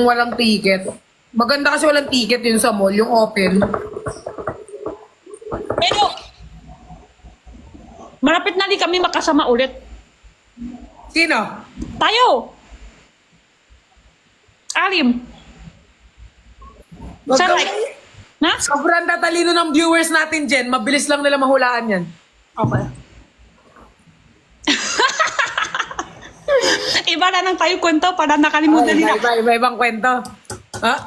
walang ticket. Maganda kasi walang ticket yun sa mall, yung open. Pero, malapit na din kami makasama ulit. Sino? Tayo! Alim. Wag Sa kang- like. Na? Sobrang tatalino ng viewers natin, Jen. Mabilis lang nila mahulaan yan. Okay. Iba na lang tayo kwento para nakalimutan nila. Iba-ibang kwento.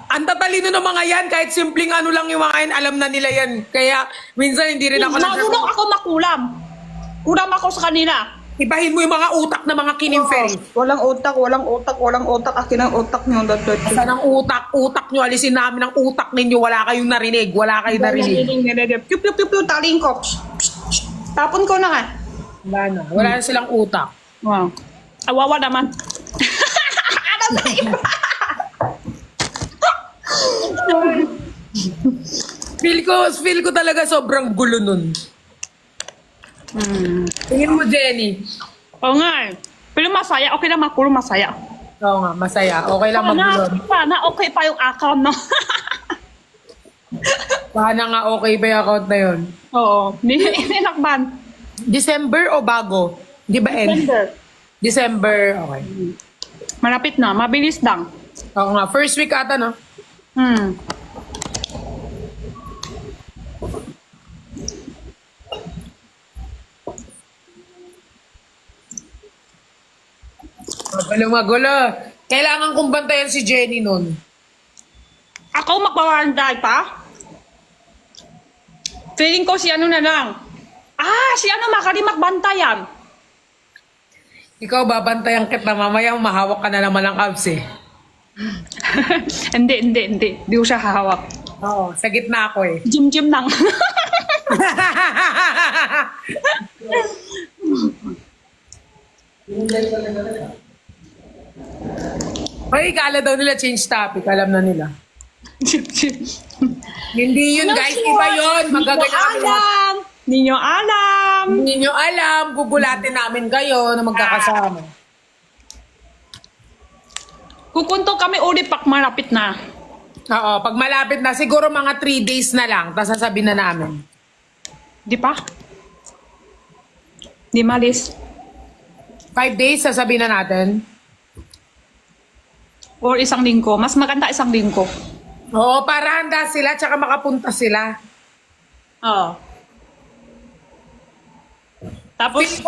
Ang tatalino ng mga yan, kahit simpleng ano lang yung mga yan, alam na nila yan. Kaya minsan hindi rin ako Marunong ako makulam. Kulam ako sa kanila. Ibahin mo yung mga utak na mga kinimferi. Walang utak, walang utak, walang utak. Akin ang utak niyo. Saan ang utak? Utak nyo, alisin namin ang utak ninyo. Wala kayong narinig. Wala kayong narinig. Piu, piu, piu, piu, taling ko. Psh, psh, psh. Tapon ko na nga. Wala na. Wala na silang utak. Wow. Awawa naman. Ano na iba? Feel ko talaga sobrang gulo nun. Tingin mo, Jenny. Oo nga eh. Pero masaya. Okay lang makulong masaya. Oo nga, masaya. Okay lang magulo. Sana okay pa yung account, no? Sana nga okay ba yung account na yun? Oo. Ninakban. December o bago? Di ba end? December. Okay. Malapit na. Mabilis lang. Oo nga, first week ata, no? Magulo. Kailangan kong bantayan si Jenny nun. Ako magpaparanday pa? Feeling ko si ano na lang. Si ano makalimak bantayan. Ikaw babantayan kita, mamaya mahawak ka na naman ng abs eh. Hindi. Di ko siya hahawak. Oo, sa gitna ako eh. Jim nang. Ay, kala daw nila change topic, alam na nila. Hindi yun guys, iba yun. Magaganyan. Hindi nyo alam. Hindi nyo alam, gugulatin namin kayo na magkakasama. Kukunto kami ulit pag malapit na. Oo, pag malapit na, siguro mga 3 days na lang, tapos sasabihin na namin. Di pa? Di malis. 5 days, sasabihin na natin. Or isang linggo. Mas maganda isang linggo. Oo, para handa sila, tsaka makapunta sila. Oo. Tapos,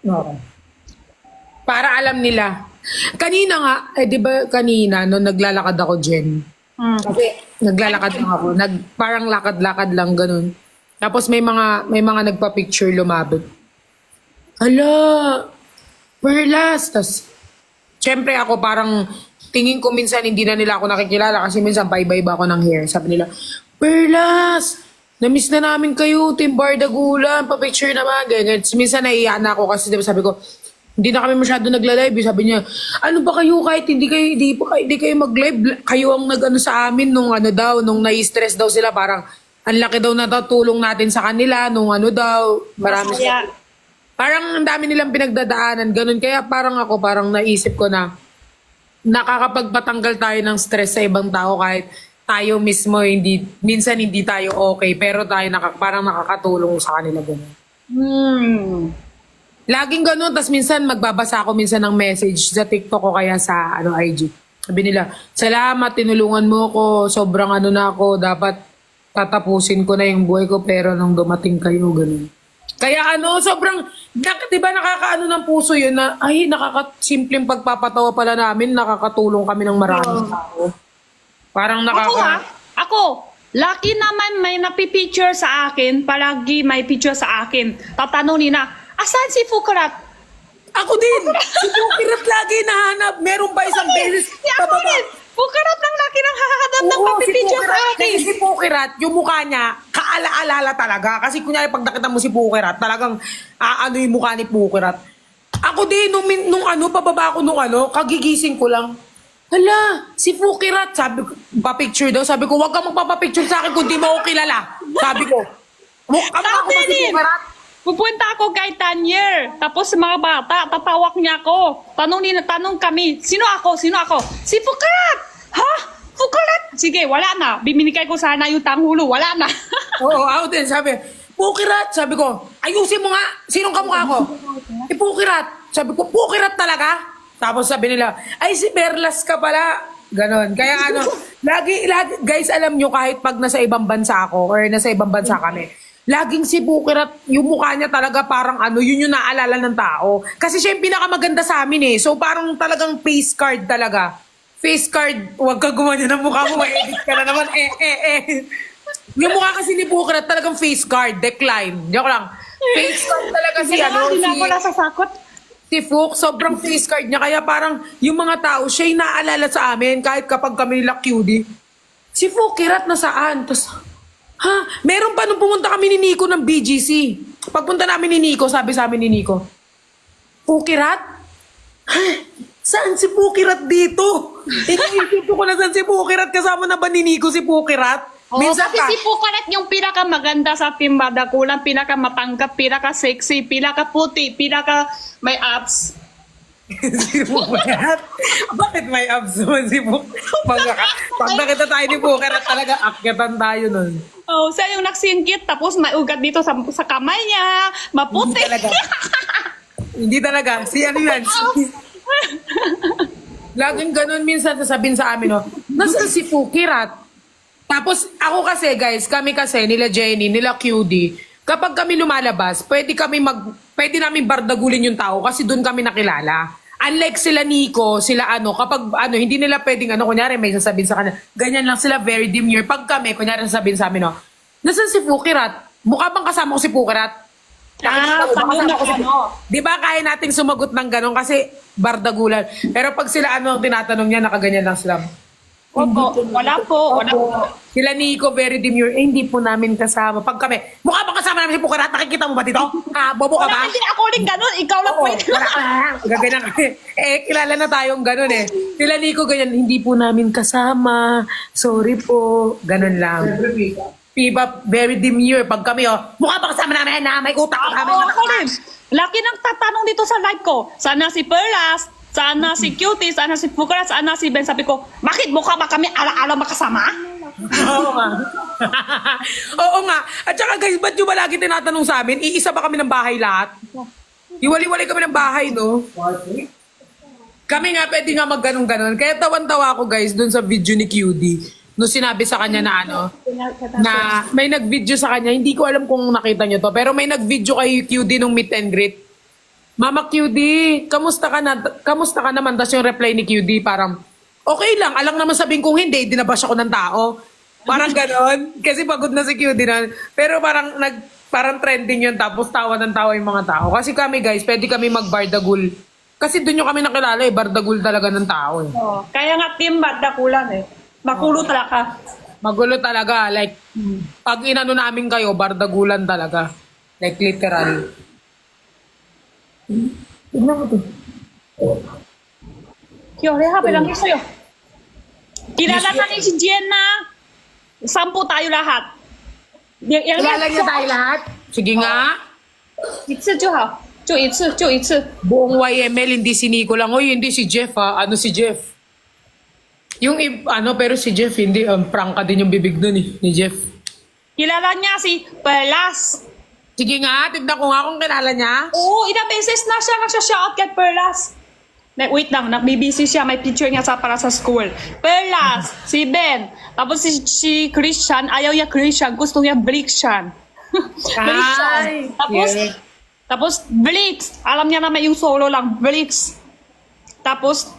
Oo. Para alam nila. Kanina nga, di ba kanina, nung naglalakad ako, Jen, kasi naglalakad lang ako, parang lakad-lakad lang, ganun. Tapos may mga nagpa-picture lumabot. Hala, Perlas. Tapos, syempre ako parang, tingin ko minsan hindi na nila ako nakikilala kasi minsan paiba-iba ako ng hair. Sabi nila, Perlas, na-miss na namin kayo, Team Bardagulan, pa-picture naman, ganyan. Minsan naiiyak na ako kasi diba, sabi ko, hindi na kami masyado nagla-live. Sabi niya, ano ba kayo kahit hindi kayo mag-live, kayo ang nag-ano sa amin nung ano daw, nung nai-stress daw sila, parang ang laki daw na tulong natin sa kanila, nung ano daw, marami masaya. parang ang dami nilang pinagdadaanan, ganun. Kaya parang ako, parang naisip ko na nakakapagpatanggal tayo ng stress sa ibang tao kahit tayo mismo, minsan hindi tayo okay, pero tayo parang nakakatulong sa kanila, ganun. Laging ganun, tas minsan magbabasa ako minsan ng message sa TikTok ko kaya sa IG. Sabi nila, salamat, tinulungan mo ko, sobrang ano na ako, dapat tatapusin ko na yung buhay ko, pero nung dumating kayo, ganun. Kaya sobrang, di ba nakakaano ng puso yun na, ay, nakakasimpleng pagpapatawa pala namin, nakakatulong kami ng maraming tao. Parang Ako, lucky naman may napipicture sa akin, palagi may picture sa akin. Tatanungin na, asan si Fukrat? Ako din! Si Pukirat lagi nahanap. Meron pa isang beses. Ako din! Fukrat lang laki ng hahadap ng papipicture sa akin. Kasi si Pukirat, yung mukha niya, kaala-alala talaga. Kasi kunyari pag nakita mo si Pukirat, talagang ano yung mukha ni Pukirat. Ako din, nung pababa ako kagigising ko lang. Hala, si Pukirat, sabi ko, pa-picture daw. Sabi ko, wag ka magpapapicture sa akin kung di mo ako kilala. Sabi ko, mukha mo ako ba si Pukirat? pupunta ako kay Tanyer. Tapos mga bata, tatawak niya ako. Tanong kami, sino ako? Si Fukarat! Ha? Fukarat! Sige, wala na. Biminikay ko sana yung tanghulo. Wala na. Oo, ako din, sabi, Pukirat! Sabi ko, ayusin mo nga, sinong kamukha ko? Pukirat! Sabi ko, Pukirat talaga? Tapos sabi nila, ay si Perlas ka pala. Ganon. Kaya lagi, guys, alam nyo, kahit pag nasa ibang bansa ako or nasa ibang bansa kami, laging si Pukirat, yung mukha niya talaga parang yun yung naalala ng tao. Kasi siya yung pinakamaganda sa amin eh. So parang talagang face card talaga. Face card, huwag ka gumanya ng mukha mo, edit ka na naman, Yung mukha kasi ni Pukirat talagang face card, decline. Joke lang. Face card talaga si Hindi na ako nasasakot. Si Fook, sobrang face card niya. Kaya parang yung mga tao, siya yung naaalala sa amin kahit kapag kami nila QD. Si Fukirat nasaan? Tapos, meron pa nung pumunta kami ni Nico ng BGC. Pagpunta namin ni Nico, sabi sa amin ni Nico, Fukirat? Saan si Fukirat dito? Iniisip ko na saan si Fukirat. Kasama na ba ni Nico si Fukirat? Kasi si Fukarat yung pinakamaganda sa Team Badakulan, pinakamatanggap, pinaka-sexy, pinaka-puti, may abs. Si Fukirat? Bakit may abs naman si Fukirat? Pag nakita tayo ni Fukirat, talaga akyatan tayo nun. Oh, siya yung nagsingkit, tapos may ugat dito sa kamay niya, maputi. Hindi talaga. Si ano yan? Laging ganun minsan sasabihin sa amin, nasaan si Fukirat? Tapos ako kasi guys, kami kasi nila Jenny, nila QD, kapag kami lumalabas, pwede namin bardagulin yung tao kasi doon kami nakilala. Unlike sila Nico, sila kapag hindi nila pwedeng kunyari may sasabihin sa kanya, ganyan lang sila, very demure. Pag kami, kunyari sasabihin sa amin, nasaan si Fukirat? Mukha bang kasama ko si Fukirat? Di ba kaya nating sumagot ng ganon kasi bardagulan. Pero pag sila tinatanong niya, nakaganyan lang sila. Opo, wala po. Sila Nico, very demure. Hindi po namin kasama. Pag kami, mukha bang kasama namin si Pukarat? Nakikita mo ba dito? Bobo ka ba? Wala, hindi ako rin ganun. Ikaw lang pwede. Gaganyan kami. Kilala na tayong ganun eh. Sila Nico, ganyan. Hindi po namin kasama. Sorry po. Ganun lang. Piba, very demure. Pag kami, mukha bang kasama namin na may utak? Ako rin. Laki nang tatanong dito sa live ko. Sana si Perlas, sana si Cutie, sana si Fukarat, sana si Ben. Sabi ko, bakit mukha ba kami ala-ala makasama? Oo nga. Oo nga. At saka guys, ba't nyo ba lagi tinatanong sa amin? Iisa ba kami ng bahay lahat? Iwali-wali kami ng bahay, no? Kami nga, pwede nga mag-ganon-ganon. Kaya tawan-tawa ako guys dun sa video ni QD. No sinabi sa kanya na na may nag-video sa kanya. Hindi ko alam kung nakita nyo to. Pero may nag-video kay QD nung meet and greet. Mama QD, kamusta ka na? Kamusta ka naman? Tapos yung reply ni QD parang, okay lang. Alang naman sabihin kong hindi, dinabash ako ng tao. Parang ganon. Kasi pagod na si QD na. Pero parang trending yun. Tapos tawa ng tawa yung mga tao. Kasi kami guys, pwede kami mag-bardagul. Kasi doon yung kami nakilala bardagul talaga ng tao eh. Oh, kaya nga Team Badakulan Makulo talaga. Magulo talaga. Like, pag inano namin kayo, bardagulan talaga. Like, literal. Tignan mo to. Kaya bilang sa'yo. Kilala natin si Jenna. 10 tayo lahat. Kilala niya tayo lahat? Sige nga. 一次就好，就一次。 Buong YML, hindi si Nico lang. Oy, hindi si Jeff ha. Ano si Jeff? Pero si Jeff, hindi. Prangka din yung bibig nun ni Jeff. Kilala niya si Perlas. Sige nga, tignan ko nga kung kilala niya. Oo, ilang beses na siya nagsha-shout kay Perlas. Wait lang, nagbibisi siya. May picture niya para sa school. Perlas, si Ben. Tapos si Christian, ayaw niya Christian. Gusto niya Blixan. Ay, Tapos Blix. Alam niya naman yung solo lang. Blix. Tapos,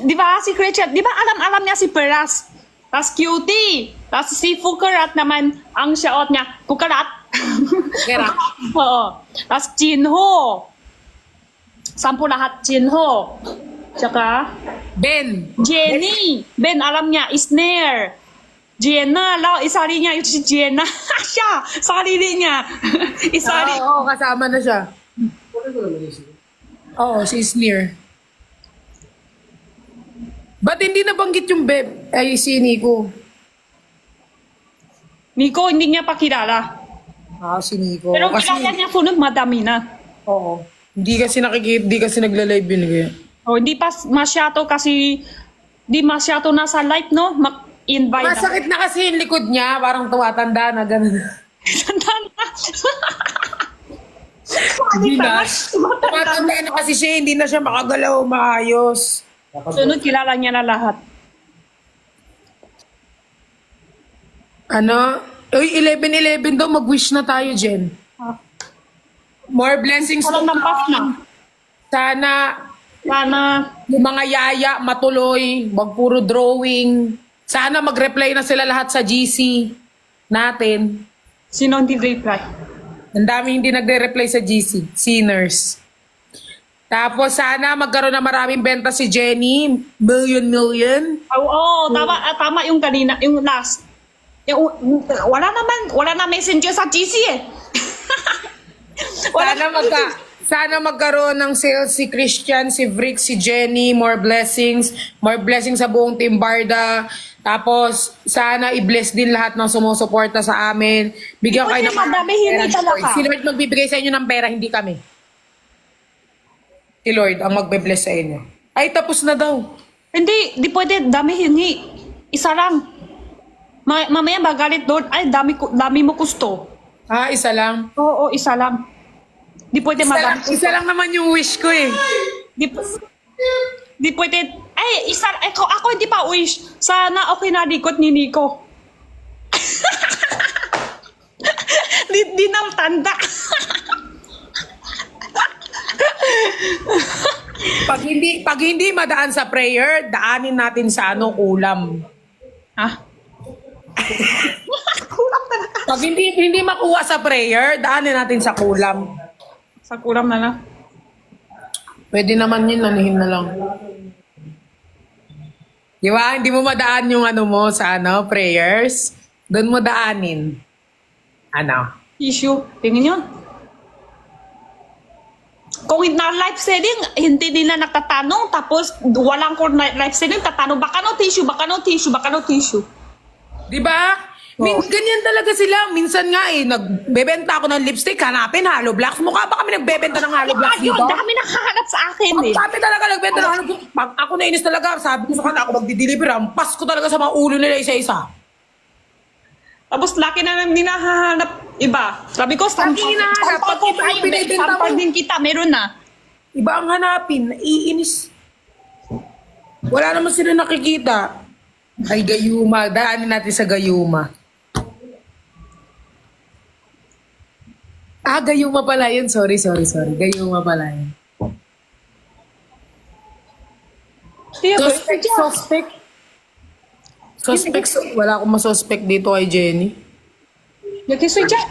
di ba si Christian, di ba alam niya si Perlas. Tapos Cutie. Tapos si Fukarat naman, ang shout niya, Fukarat. Oo. Tapos Jinho. 10 lahat Jinho. Tsaka Ben. Jenny. Ben, alam niya, Isner. Jenna, isari niya yung si Jenna. Siya, sarili niya. Isari. Oo, kasama na siya. Oo, si Sneer. Ba't hindi nabanggit yung si Nico? Nico, hindi niya pa kilala. Si Nico. Pero Kasi, kaya niya sunod, madami na. oo. Hindi kasi nakikita, hindi kasi nagla-live yun. Kaya. Oh, hindi pa masyado kasi, di masyado nasa live, no? Mag-invite na. Masakit na kasi yung likod niya, parang tumatanda na gano'n. Tandaan na. Hindi na. Tumatanda na kasi siya, hindi na siya makagalaw maayos. Sunod, kilala niya na lahat. Ano? Uy, 11-11 daw, mag-wish na tayo, Jen. Ah. More blessings Walang nampas na. Sana Sana, yung mga yaya matuloy, wag puro drawing. Sana mag-reply na sila lahat sa GC natin. sino hindi reply? Ang dami hindi nagre-reply sa GC. Sinners. Tapos sana magkaroon na maraming benta si Jenny. Million. Oo, tama yung kanina, yung last. Yung, wala na messenger sa GC eh. Sana magkaroon ng sales si Christian, si Vrick, si Jenny, more blessings sa buong Team Barda. Tapos, sana i-bless din lahat ng sumusuporta sa amin. Bigyan kayo ng madami, hindi pera. talaga. Si Lord magbibigay sa inyo ng pera, hindi kami. Si Lord ang magbe-bless sa inyo. Ay, tapos na daw. Hindi, di pwede, dami hingi. Isa lang. Mamaya magalit doon, ay dami mo gusto. Isa lang. Oo, isa lang. Di pwede magalit. Isa lang naman yung wish ko eh. Di pwede, ay, ako hindi pa wish. Sana okay na likod ni Nico. di nang tanda. Pag hindi madaan sa prayer, daanin natin sa ulam. Ha? Kulang talaga. Pag hindi makuha sa prayer, daanin natin sa kulam. Sa kulang na lang. Pwede naman yun, anuhin na lang. Di ba? Hindi mo madaan yung mo sa prayers. Doon mo daanin. Issue. Tingin yun. Kung na live selling, hindi nila nagtatanong, tapos walang ko live selling, tatanong, baka no tissue. Di ba? Ganyan talaga sila. Minsan nga nagbebenta ako ng lipstick, hanapin hollow blocks. Mukha ba kami nagbebenta ng hollow blocks Ayun, dito? dami nakahanap sa akin eh. Sabi talaga nagbenta ng hollow blocks. Pag ako nainis talaga, sabi ko sa kanila, ako magdi-deliver, ampas ko talaga sa mga ulo nila isa-isa. Tapos laki na lang hinahanap iba. Sabi ko, Laki hinahanap. Pag iba yung binibenta mo. sampal din kita, meron na. Iba ang hanapin, naiinis. Wala naman sila nakikita. Ay, Gayuma. Daanin natin sa Gayuma. Gayuma pala yun. Sorry. Gayuma pala yun. Suspect. Wala akong masuspect dito kay Jenny. Nagkisoy dyan.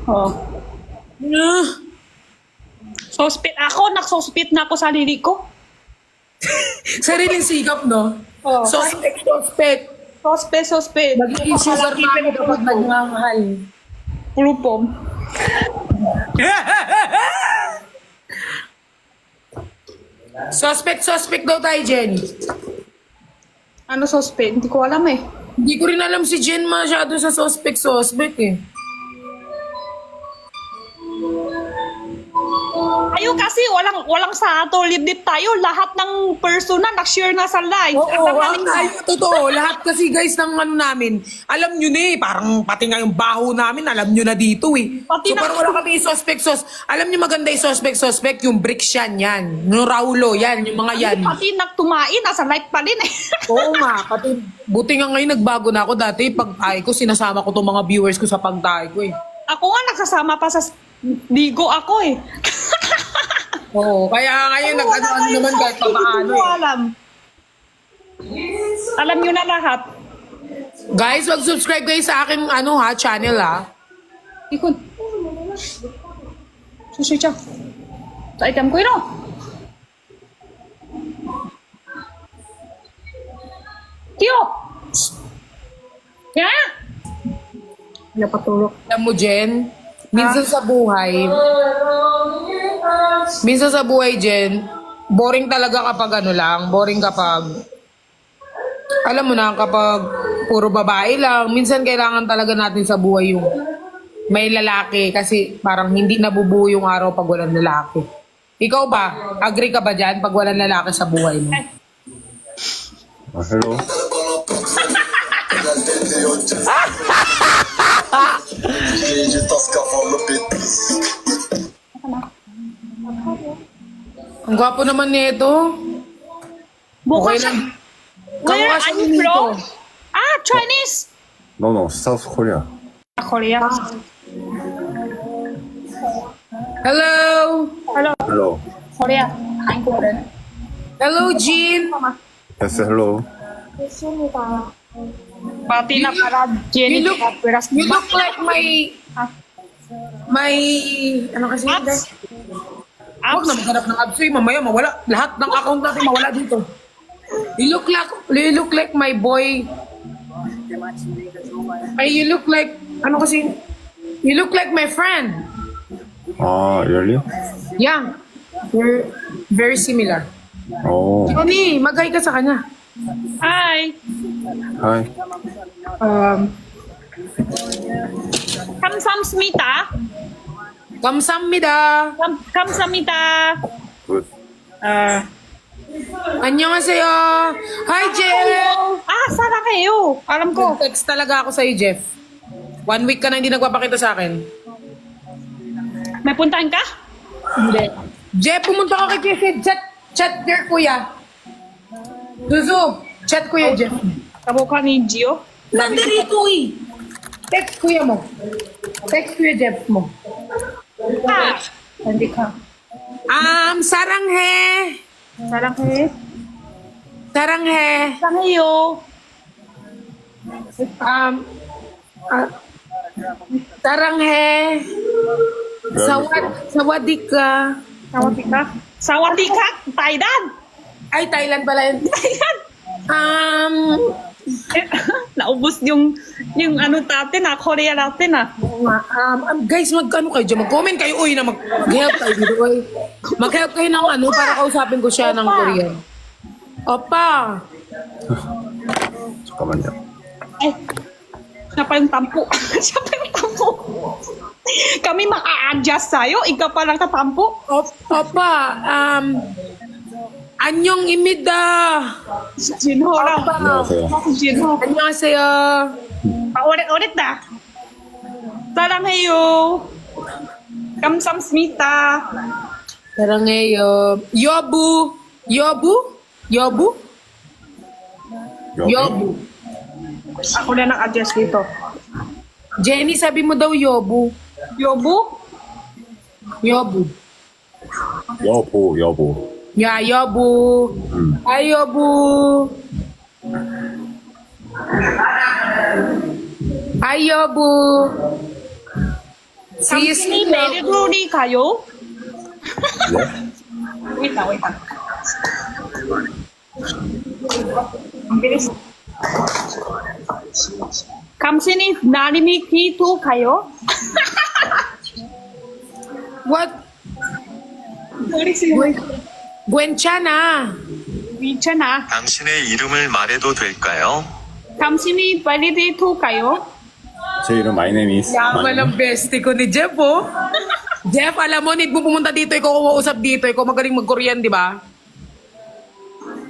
Oh. Sospit ako, nagsospit na ako sa sarili ko. Sariling sikap, no? Oh. Suspect. Sospit. Magiging sugar mommy kapag nagmamahal. Pulupom. Suspect daw tayo, Jenny. Ano sospit? Hindi ko alam eh. Hindi ko rin alam si Jen masyado sa suspect eh. Ayun kasi walang sa ato lip tayo. Lahat ng persona nag-share na sa live. Totoo. Lahat kasi guys ng namin, alam nyo na parang pati nga yung baho namin, alam nyo na dito eh. Pati So parang wala kami suspect. Alam nyo maganda yung suspect, yung bricks yan. Yung Raulo, yan, yung mga yan. Pati nagtumain, nasa live pa din eh. Oo nga, pati buti nga ngayon nagbago na ako dati. Pag-tae ko, sinasama ko tong mga viewers ko sa pag-tae ko eh. Ako nga nagsasama pa sa Bigo ako eh. Oo, kaya ngayon nag-ano naman kahit pa paano Hindi ko eh. alam. Alam nyo na lahat. Guys, mag-subscribe kayo sa aking channel Ikon. Susi siya. Sa item ko yun. Tiyo! Ya? Wala patulog. Alam mo, Jen, minsan sa buhay, Jen, boring talaga kapag boring kapag, alam mo na, kapag puro babae lang. Minsan kailangan talaga natin sa buhay yung may lalaki kasi parang hindi nabubuo yung araw pag walang lalaki. Ikaw ba? Agree ka ba dyan pag walang lalaki sa buhay mo? hello. Ang gwapo naman nito. Mukha Okay siya. lang. Where Kamukha are siya you nito. from? Ah, Chinese. No, no, South Korea. Korea. Hello! Hello, Hello. Korea. I'm Korean. Hello, Jean! Yes, hello. Pati na para Jenny You look, Peras. you look like may ano kasi yun? Abs. Huwag na maghanap ng abs. Mamaya mawala. Lahat ng account natin mawala dito. You look like my boy. Ay, you look like, ano kasi, you look like my friend. Ah, really? Yeah. We're very similar. Oh, Johnny, mag-hi ka sa kanya. Hi. hi. 감사합니다. Kamsamnida. 감사합니다. Good. Annyeonghaseyo. Hi, Jeff. Ah, 사랑해요. Alam ko. Text talaga ako sa'yo, Jeff. 1 week ka na hindi nagpapakita sa akin. May puntahan ka? Hindi. Jeff, pumunta ka kay Jeff. Chat there, kuya. Zuzu, chat kuya Jeff. Kamukha ni Gio. Nandito eh. Text kuya mo. Text kuya Jeff mo. Ah, hindi ka. Saranghe. 사랑해. Saranghe. 사랑해요. Saranghe. Sawadika. 사와디카. 사와디카. Thailand. Ay, Thailand pala yun. Thailand. Naubos yung ano natin Korea natin Guys, magkano kayo dyan? Mag-comment kayo. Uy, na mag-help kayo dito. Uy. Mag-help kayo ng ano para kausapin ko siya ng Korean. Opa. 잠깐만요. Eh, siya pa yung tampo. Siya pa yung tampo. Kami mag-a-adjust sa'yo. Ikaw pa lang katampo. Opa. Anyong imida. Jinho lang. 안녕하세요. Jinho. Annyeonghaseyo. Paulit-ulit na. 사랑해요. 감사합니다. Sarangheyo. Yobu. Yobu? Yobu? Yobu. Ako na nag-adjust dito. Jenny, sabi mo daw Yobu. Yobu? Yobu. 여보, 여보. Yeah, Yobu. Hi, Yobu. Hi, Yobu. See you 당신이 soon. 메리로리 가요? 네? wait lang. Ang bilis. 당신이 나림이 기도 가요? What? Gwenchana. 괜찮아. 당신의 이름을 말해도 될까요? 당신이 메리로 가요? 제 이름 my name is. Yaman ang bestie ko ni Jeff, oh. Jeff, alam mo, need mo pumunta dito, ikaw kumausap dito, ikaw magaling mag-Korean, di ba?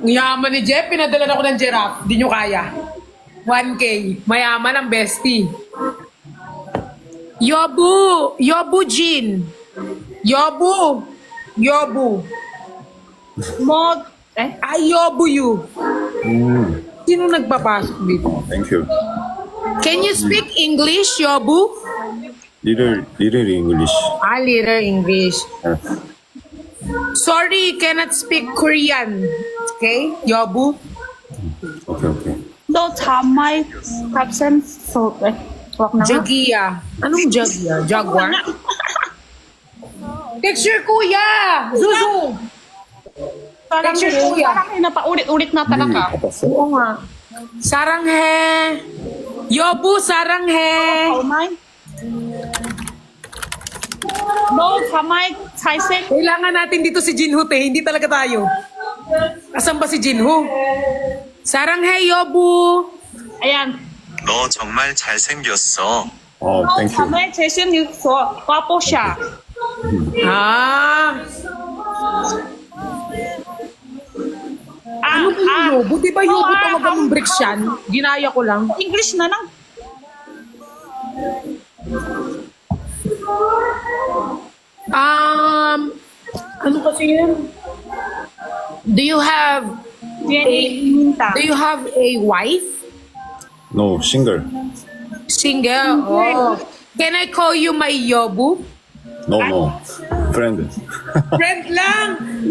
Ang yaman ni Jeff, pinadala na ako ng giraffe, di nyo kaya. 1K, mayaman ang bestie. Yobu, Yobu Jin. Yobu, Yobu. 뭐, Ay, Yobu you. Sino nagpapasok dito? Thank you. Can you speak English, Yobu? Little English. Little English. Yes. Sorry, cannot speak Korean. Okay, Yobu? Okay. 너 잠말 답sen so wag na nga. Jagia. Anong Jagia? Jaguar? Texture kuya! Zuzu! Parang Picture ko yan. parang na paulit-ulit na talaga. 바빴어? Oo nga. Saranghe! Yobu, saranghe! Oh my. 너 잠말 잘생 Kailangan natin dito si Jinho, te. Hindi talaga tayo. Asan ba si Jinho? Saranghe, Yobu! ayan 너 정말 잘생겼어. Oh, thank you. 정말 잘생겼어. 과뽀샤. Ah, ano ba yung yobo? Di ba yobo talaga ng bricks yan? Ginaya ko lang. English na lang. Ano kasi yun? Do you have Do you have a wife? No, single. Single? Oh. Can I call you my yobu? No. Friend. Friend lang!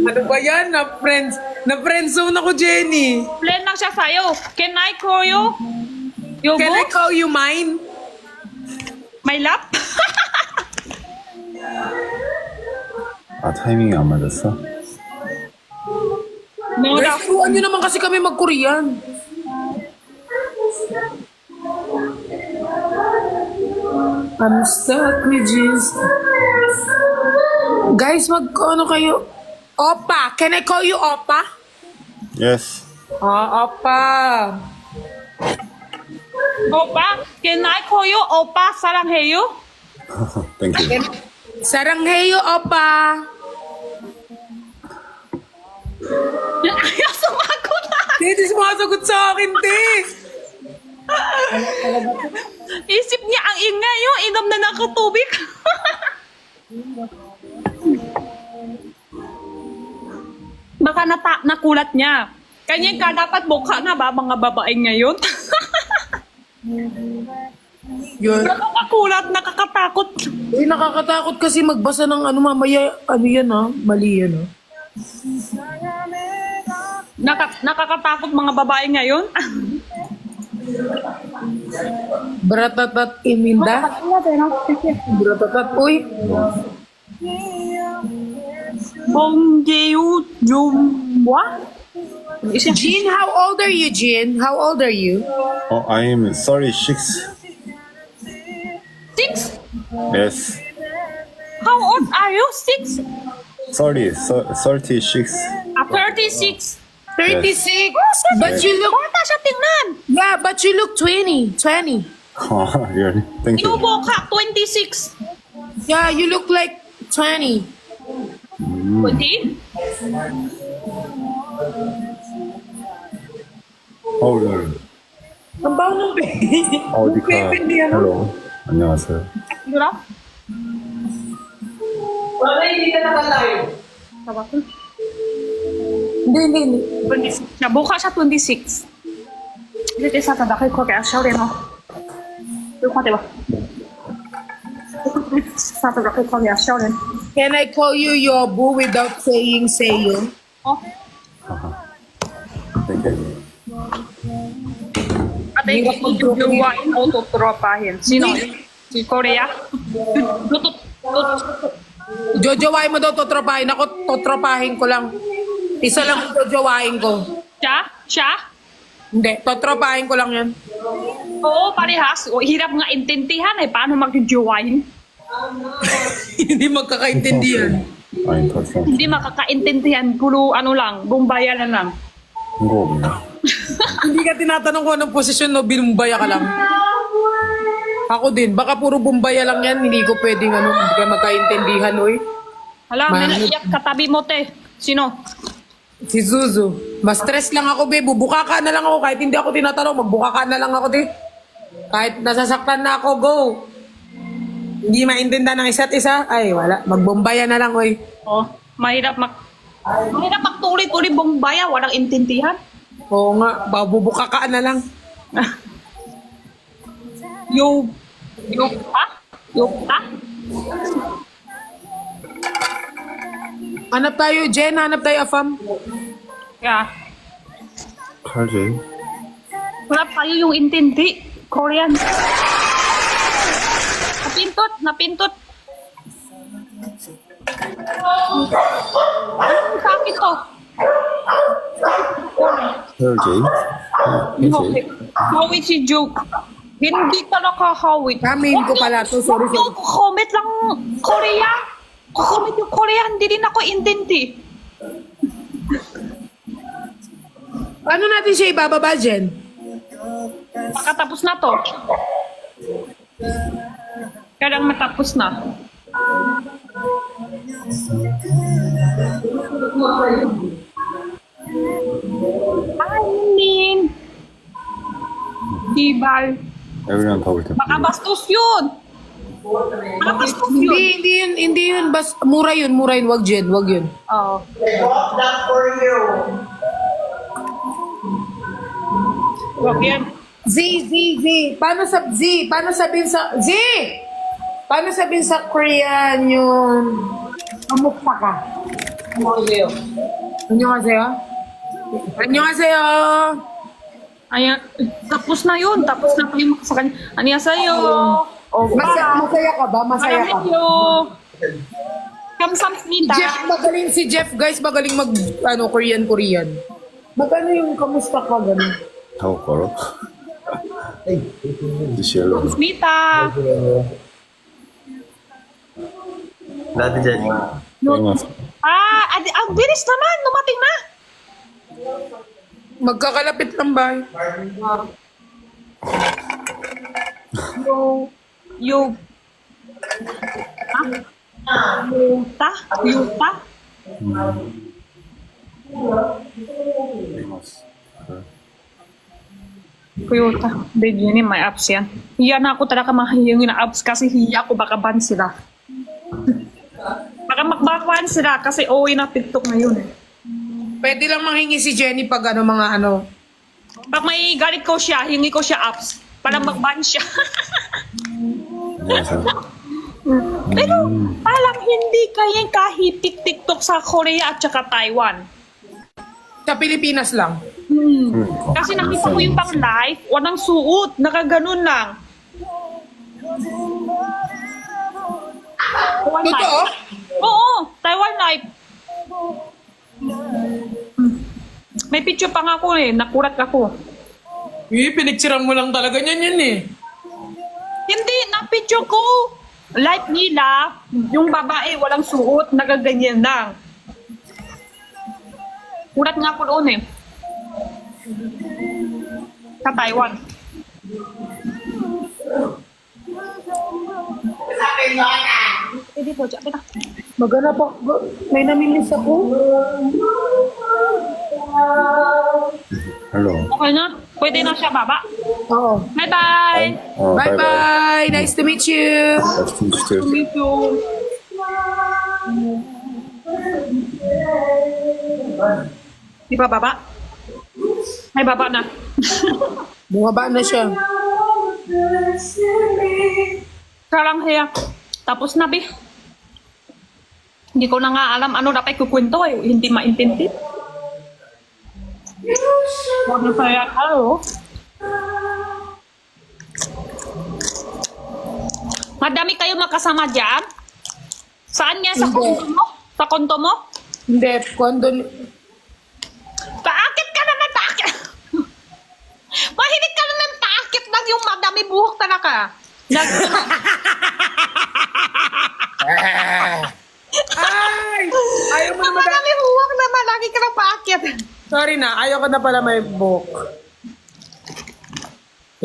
Ano ba yan? Na friendzone ako, Jenny. Plan lang siya sa'yo. Can I call you? Yobo? Can I call you mine? My love? 아, 타이밍이 안 맞았어? No, daw. Guys, turuan nyo naman kasi kami mag-Korean. I'm stuck with Jesus. Guys, ano kayo? Opa! Can I call you Opa? Yes. Opa! Opa? Can I call you Opa? 사랑해요? Thank you. Sarangheyo, Opa! Ayaw sumagot na. Hindi sumasagot sa akin, te! Isip niya ang ingay yung inom na ng tubig. Baka nakulat niya. Kanya ka dapat mukha na ba mga babae ngayon? Yun. Nakakakulat, nakakatakot. Uy, nakakatakot kasi magbasa ng ano mamaya, ano yan mali yan Nakakatakot mga babae ngayon. Bratatat iminda. Bratatat, uy. Bongjeyu Jumwa? Jean, how old are you, Jean? How old are you? Oh, I'm 36. 6? Yes. How old are you? 6? 36. 36. 36. But you look, Bata siya tingnan. yeah, but you look 20. 20. Oh, really? Thank you. Inubo ka, 26. Yeah, you look like 20. 20? How old are you? Ang baho ng baby. 어디 가? Hindi, ano? Hello. 안녕하세요. Diba? Wala, hindi ka nakalive. Sabi ko, Hindi. 26. Nabuka siya 26. Dito sa tada kay ko kaya siya rin, no? Yung kate ba? Sa tada kay ko kaya siya rin. Can I call you Yobu without saying sayo? Oh, Thank you. ate, ijujuwain o tutropahin. Sino? Si Korea? Jojowain mo daw totropahin. Ako, totropahin ko lang. Isa lang ang jojowain ko. Siya? Hindi, totropahin ko lang yan. Oo, parehas. O, hirap nga intindihan eh. Paano magjujuwain? Hindi magkakaintindihan. 아니, 벌써 Hindi makakaintindihan. Puro ano lang, bumbaya na lang. 한거 없나? Hindi ka tinatanong ko anong posisyon, no? Binumbaya ka lang. Ako din. Baka puro bumbaya lang yan. Hindi ko pwedeng hindi ka magkaintindihan, oy. Hala, may Mano- naiyak katabi mo, te. Sino? Si Zuzu. Mas stress lang ako, be. Bubuka ka na lang ako. Kahit hindi ako tinatanong, magbuka ka na lang ako, te. Kahit nasasaktan na ako, go. Hindi maintindihan ng isa't isa, ay wala. Magbumbaya na lang, oy. Oh, mahirap magtuloy-tuloy bumbaya. Walang intindihan. Oo nga, babubuka ka na lang. Yo pa? Hanap tayo, Jen. Hanap tayo, Afam. Yeah. 칼질. Wala tayo yung intindi. Korean. Napintot. Anong sakit to? 칼질. Hawit si Joke. Hindi ka nakahawit. Kamin ko pala to. Sorry. Comment lang Korea. Comment yung Korea. Hindi din ako intindi. Ano natin siya ibababa, Jen? Baka tapos na to. Kailang matapos na. Ay, Min. Tibal. Everyone talk with Baka him. bastos yun. Baka bastos yun. Hindi yun, mura yun, wag Jen, wag yun. Oo. Wag yan. Z, paano sabihin sa Korean yung kamukha ka? Annyeonghaseyo? Annyeonghaseyo? Ayan, tapos na yun. Tapos na po yung sa kanya. Ano sa'yo? Masaya ka ba? Masaya ka? Hello. Kamsamnita. Si Jeff, guys, magaling mag, Korean. Magano yung kamusta ka, gano'n? How color? This yellow. Kamsamnita. 나도 자니. Famous. Ang bilis naman. Dumating na. Magkakalapit lang ba? Yuta? Yuta? Famous. Toyota. Babe, yun yung may apps yan. Hiya na ako talaga mahiyang yung apps kasi hiya ako baka ban sila. Baka magbakuan sila kasi OA na TikTok na yun eh. Pwede lang manghingi si Jenny pag mga Pag may galit ko siya, hingi ko siya apps. Para mag-ban siya. 안녕하세요. Pero parang hindi kayang kahipik TikTok sa Korea at saka Taiwan. sa Pilipinas lang. Kasi nakita ko yung pang live, walang suot, nakaganon lang. Taiwan Totoo? live. Oo, Taiwan live. May picture pa nga ako eh, nakulat ako. Pinicturean mo lang talaga yan eh. Hindi, na-picture ko. Live nila, yung babae walang suot, nagaganyan lang. Kulat nga ako doon eh. Sa Taiwan. Pwede po, dyan kita. Magana pa. May namilis ako. Hello. Okay na? Pwede na siya baba. Oo. Bye-bye! Oh, bye bye. Bye-bye. Nice to meet you. Nice to meet you. Me too. Di ba baba? Ay, baba na. Bumaba na siya. Karang hiya. Tapos na, be. Hindi ko na nga alam ano dapat kukwento eh. Hindi maintindi. Huwag na kaya talo. Madami kayo makasama dyan? Saan nga? Sa Hindi. konto mo? Sa konto mo? Hindi, Taakit ka na ng taakit! Mahilig ka na ng taakit lang yung madami buhok talaga. Ay! Ayaw mo Ang naman. madami buhok naman, lagi ka ng paakit. Sorry na, ayaw ko na pala may book.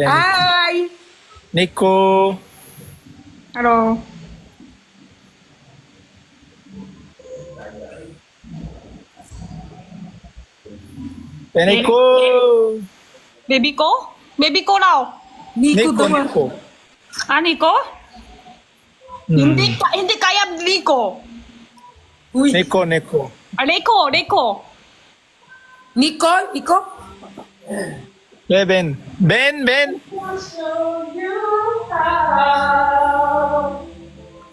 Hi! Nico, Hello. Nico, Baby ko? Baby ko raw. Nico Nico, daw. Nico. Ah, Nico? Hindi kaya Nico. Uy, Nico, Nico. Ah, Nico, Nico. Nico? Nico? Yeah, Ben. Ben.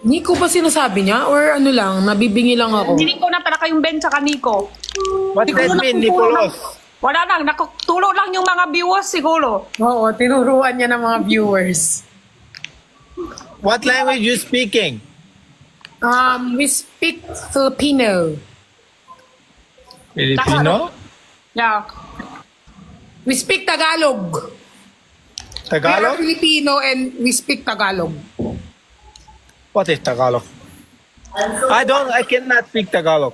Nico ba sinasabi niya? Or ano lang, nabibingi lang ako? Hindi ko na talaga yung Ben tsaka Nico. What Siguro that mean, nakutulong Nicolas? lang. Wala lang, nakutulong lang yung mga viewers siguro. Oo, tinuruan niya ng mga viewers. What language you speaking? We speak Filipino. Filipino? Yeah. We speak Tagalog. We are Tagalog? Filipino and we speak Tagalog. What is Tagalog? I cannot speak Tagalog.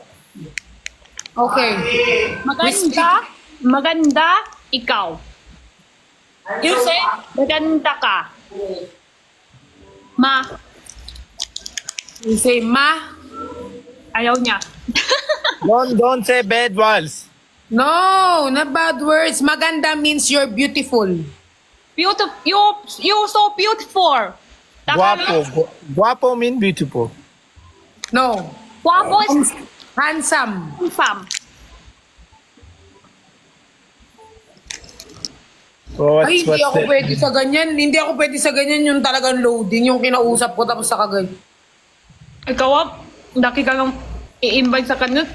Okay. Maganda, ikaw. You say, maganda ka. Ma, You say, ma? ayaw niya. Don't say bad words. No, not bad words. Maganda means you're beautiful. Beautiful. You so beautiful. Guapo. Guapo mean beautiful. No. Guapo is Handsome. handsome. So Ay, hindi ako that? pwede sa ganyan. Hindi ako pwede sa ganyan yung talagang loading, yung kinausap ko tapos sa kagay. Ikaw, laki ka lang i-invite sa kanya.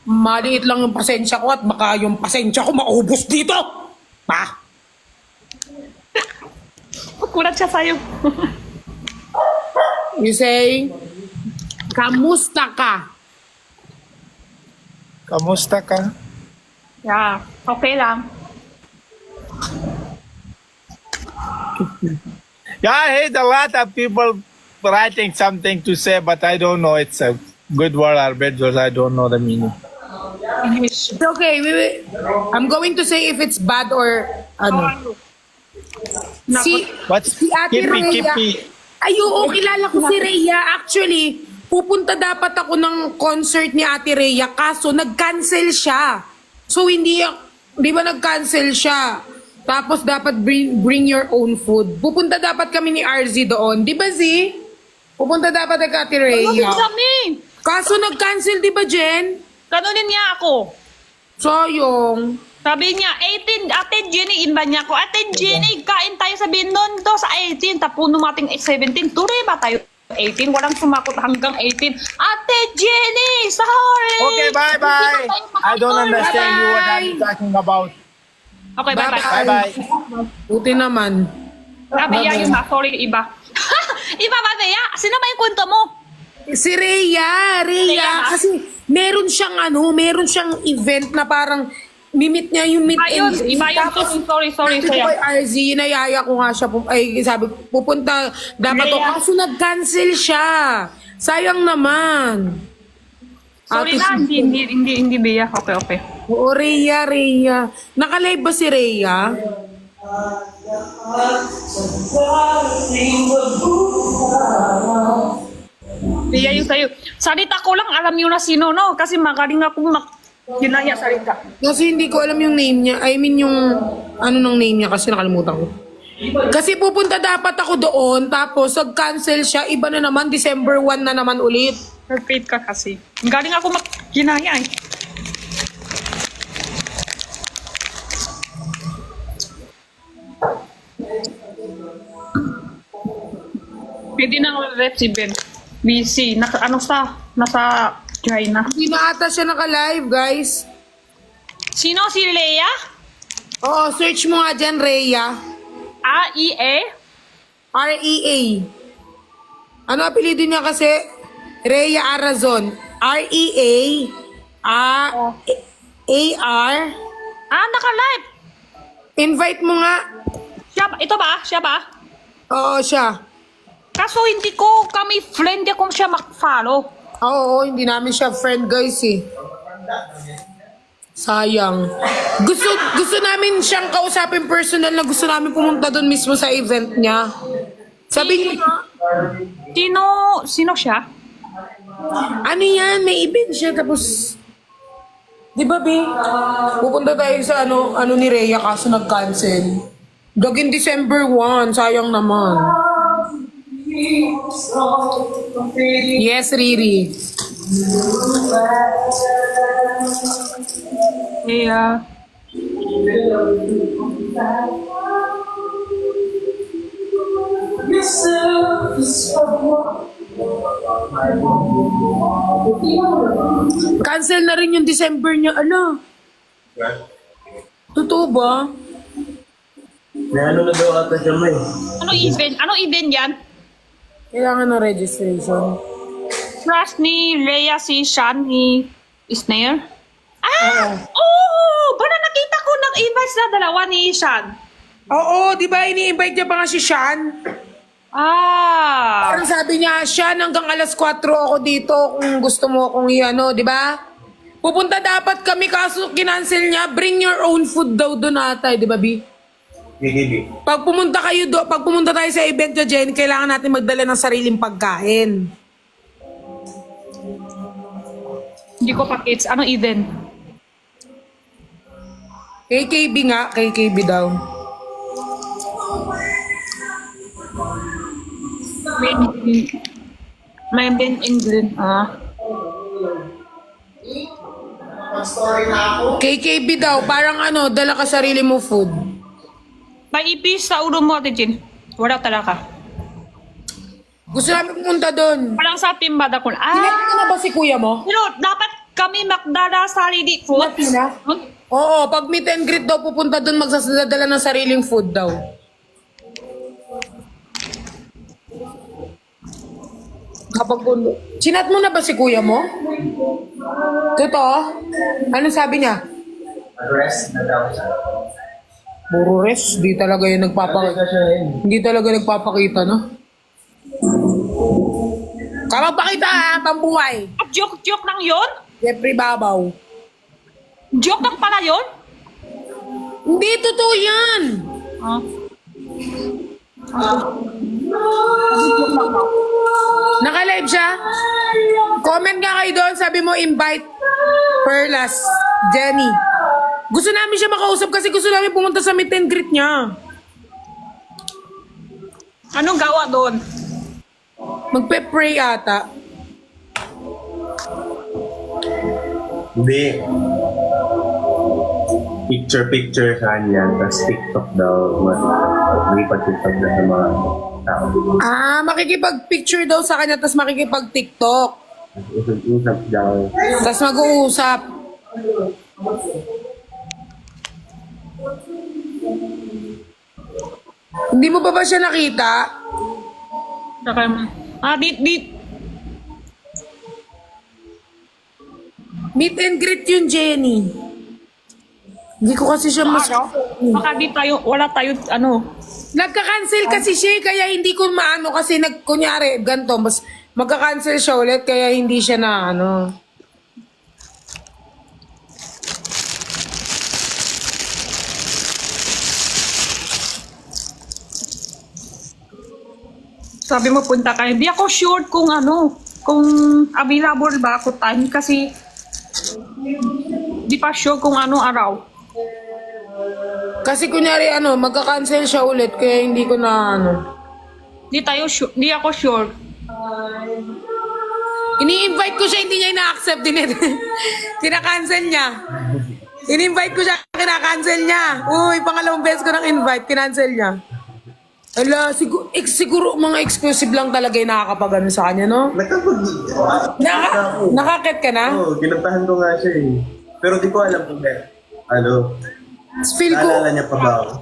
Maliit lang yung pasensya ko at baka yung pasensya ko maubos dito. Pa? Kulat siya sa'yo. You say, kamusta ka? Kamusta ka? Yeah, okay lang. Yeah, I hate a lot of people writing something to say, but I don't know it's a good word or bad word. I don't know the meaning. English. It's okay. I'm going to say if it's bad or ano. Si, What's si Ate Kippy? Rhea. Ay, oo, kilala ko si Rhea. Actually, pupunta dapat ako ng concert ni Ate Rhea kaso nag-cancel siya. So, hindi, di ba nag-cancel siya? Tapos dapat bring your own food. Pupunta dapat kami ni RZ doon. Di ba, Z? Pupunta dapat kay Ate Rhea. Kami. Kaso nag-cancel, di ba, Jen? Ganunin niya ako. Sayang. Sabi niya, 18, Ate Jenny, invite niya ako. Ate Jenny, kain tayo sa Bindon to sa 18. Tapos numating 17. Tuloy ba tayo 18? Walang sumakot hanggang 18. Ate Jenny, sorry! Okay, bye-bye. Hindi na tayo I don't makatuloy. understand you what I'm Bye-bye. talking about. Okay, bye-bye. Bye-bye. Buti naman. Sabi niya yun na, sorry, iba. Iba ba, Bea? Sino ba yung kwento mo? Si Rhea, Rhea. kasi meron siyang event na parang mimit niya yung meet Ayun, and greet. iba yun. Tapos, Sorry, sabi ko Saya. kay RZ, inayaya ko nga siya, sabi, pupunta, dapat to, Rhea. kaso nag-cancel siya. Sayang naman. Sorry Ate, na, hindi, Bea. Okay. Oo, Rhea. Naka-live ba si Rhea? Bea yung sa'yo. Salita ko lang, alam niyo na sino, no? Kasi magaling akong ginaya salita. Kasi hindi ko alam yung name niya. I mean yung ano nung name niya kasi nakalimutan ko. Kasi pupunta dapat ako doon tapos nag-cancel siya. Iba na naman, December 1 na naman ulit. Perfect ka kasi. Galing ako ginaya eh. Pwede nang rep si Ben. Busy. Nasa China. Hindi na ata siya naka-live, guys. Sino si Leia? Oo, search mo nga dyan, Rhea. A-I-A? R-E-A. Ano apelido niya kasi? Rhea Arazon. R-E-A. A-R. Naka-live. Invite mo nga. Ito ba? Siya ba? Oo, siya. Kaso hindi ko kami friend, di ko siya mag-follow. Oo, hindi namin siya friend, guys, eh. Sayang. Gusto namin siyang kausapin personal na gusto namin pumunta doon mismo sa event niya. Sabi niya, Sino siya? ano yan, may event siya tapos, di ba, Bi? Pupunta tayo sa ano ni Rhea kaso nag-cancel. Gagin December 1, sayang naman. Yes, Riri. Yeah. Cancel na rin yung December niya. Ala, totoo ba? May ano na daw ata siya may. Ano event yan? Kailangan ng registration. Crush ni Rhea si Sean ni Snare? Oh! Bala nakita ko nag-invite na dalawa ni Sean. Oo, di ba ini-invite niya pa nga si Sean? Parang sabi niya, Sean, hanggang alas 4 ako dito kung gusto mo akong iano, di ba? Pupunta dapat kami kaso kinancel niya. Bring your own food daw doon ata, di ba, Bi? Gigi. Pag pumunta tayo sa event niya, Jen, kailangan natin magdala ng sariling pagkain. Hindi ko pa kids. Ano event? KKB nga, KKB daw. May event England. KKB daw, parang ano, dala ka sarili mo food. May ipis sa ulo mo, Ate Jin. Wala talaga. Gusto namin pumunta doon. Parang sa timbada ko. Sinat mo na ba si kuya mo? Pero dapat kami magdala sarili food. Sinat mo na? Oo, pag meet and greet daw pupunta doon, magsasadala ng sariling food daw. Kapag sinat mo na ba si kuya mo? Totoo? Anong sabi niya? Rest na daw siya. Puro res, di talaga yung nagpapakita. Hindi talaga nagpapakita, no? Kapagpakita ha, pambuhay. At joke lang yon? Jeffrey Babaw. Joke lang pala yon? Hindi, totoo yan. Naka-live siya? Comment nga kayo doon, sabi mo invite Perlas, Jenny. Gusto namin siya makausap kasi gusto namin pumunta sa meet and greet niya. Anong gawa doon? Magpe-pray ata. Hindi. Picture sa kanya, tapos TikTok daw. Makipag-TikTok na sa mga tao. Ah, makikipag-picture daw sa kanya tapos makikipag-TikTok. Usap daw. Tapos mag-uusap. Hindi mo ba siya nakita? Saka, Meet and greet yun, Jenny. Hindi ko kasi siya mas... baka di tayo, wala tayo, Nagka-cancel kasi siya, kaya hindi ko maano kasi kunyari, ganito, mas magka-cancel siya ulit, kaya hindi siya na ano. sabi mo punta kayo. Di ako sure kung kung available ba ako time kasi di pa sure kung ano araw. Kasi kunyari magka-cancel siya ulit, kaya hindi ko na Di ako sure. Ini-invite ko siya, hindi niya ina-accept din. Kina-cancel niya. In-invite ko siya, kina-cancel niya. Uy, pangalawang beses ko nang invite, kinancel niya. Ala, siguro mga exclusive lang talaga yung nakakapag sa kanya, no? Nakakit ka na? Oo, ginantahan ko nga siya eh. Pero di ko alam kung Feel ko, naalala niya pa ba ako?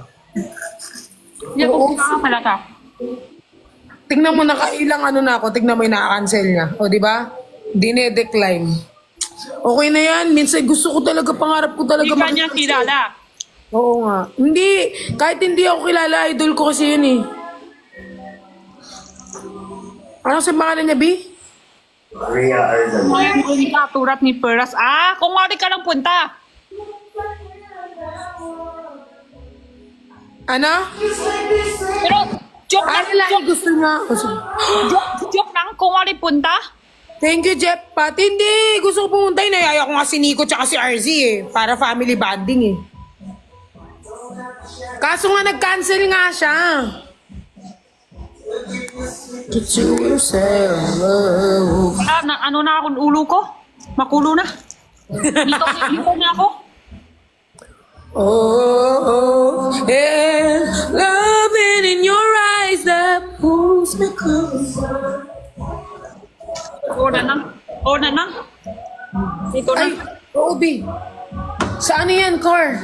Di ako pala. tingnan mo nakailang na ako, tingnan mo yung naka-cancel niya. O, di ba? Dine-decline. Okay na yan. Minsan gusto ko talaga, pangarap ko talaga. Di kanya kilala. Oo nga. Hindi. Kahit hindi ako kilala, idol ko kasi yun eh. Ano sa pangalan niya, B? Maria Arzan. Ngayon ko yung katurat ni Peras. Kung wari ka lang punta. Ano? Pero, joke Ano lang. lang gusto niya? Joke lang kung wari punta. Thank you, Jeff. Pati hindi. Gusto ko pumunta. Inayaya ko nga si Nico tsaka si RZ eh. Para family bonding eh. Kaso nga nag-cancel nga siya. Get yourself. Ano na ako, ulo ko? Makulo na. Dito na ako. Oh, and loving in your eyes that pulls me close. O na na. Dito na. Ay, Obi. Saan yan, car?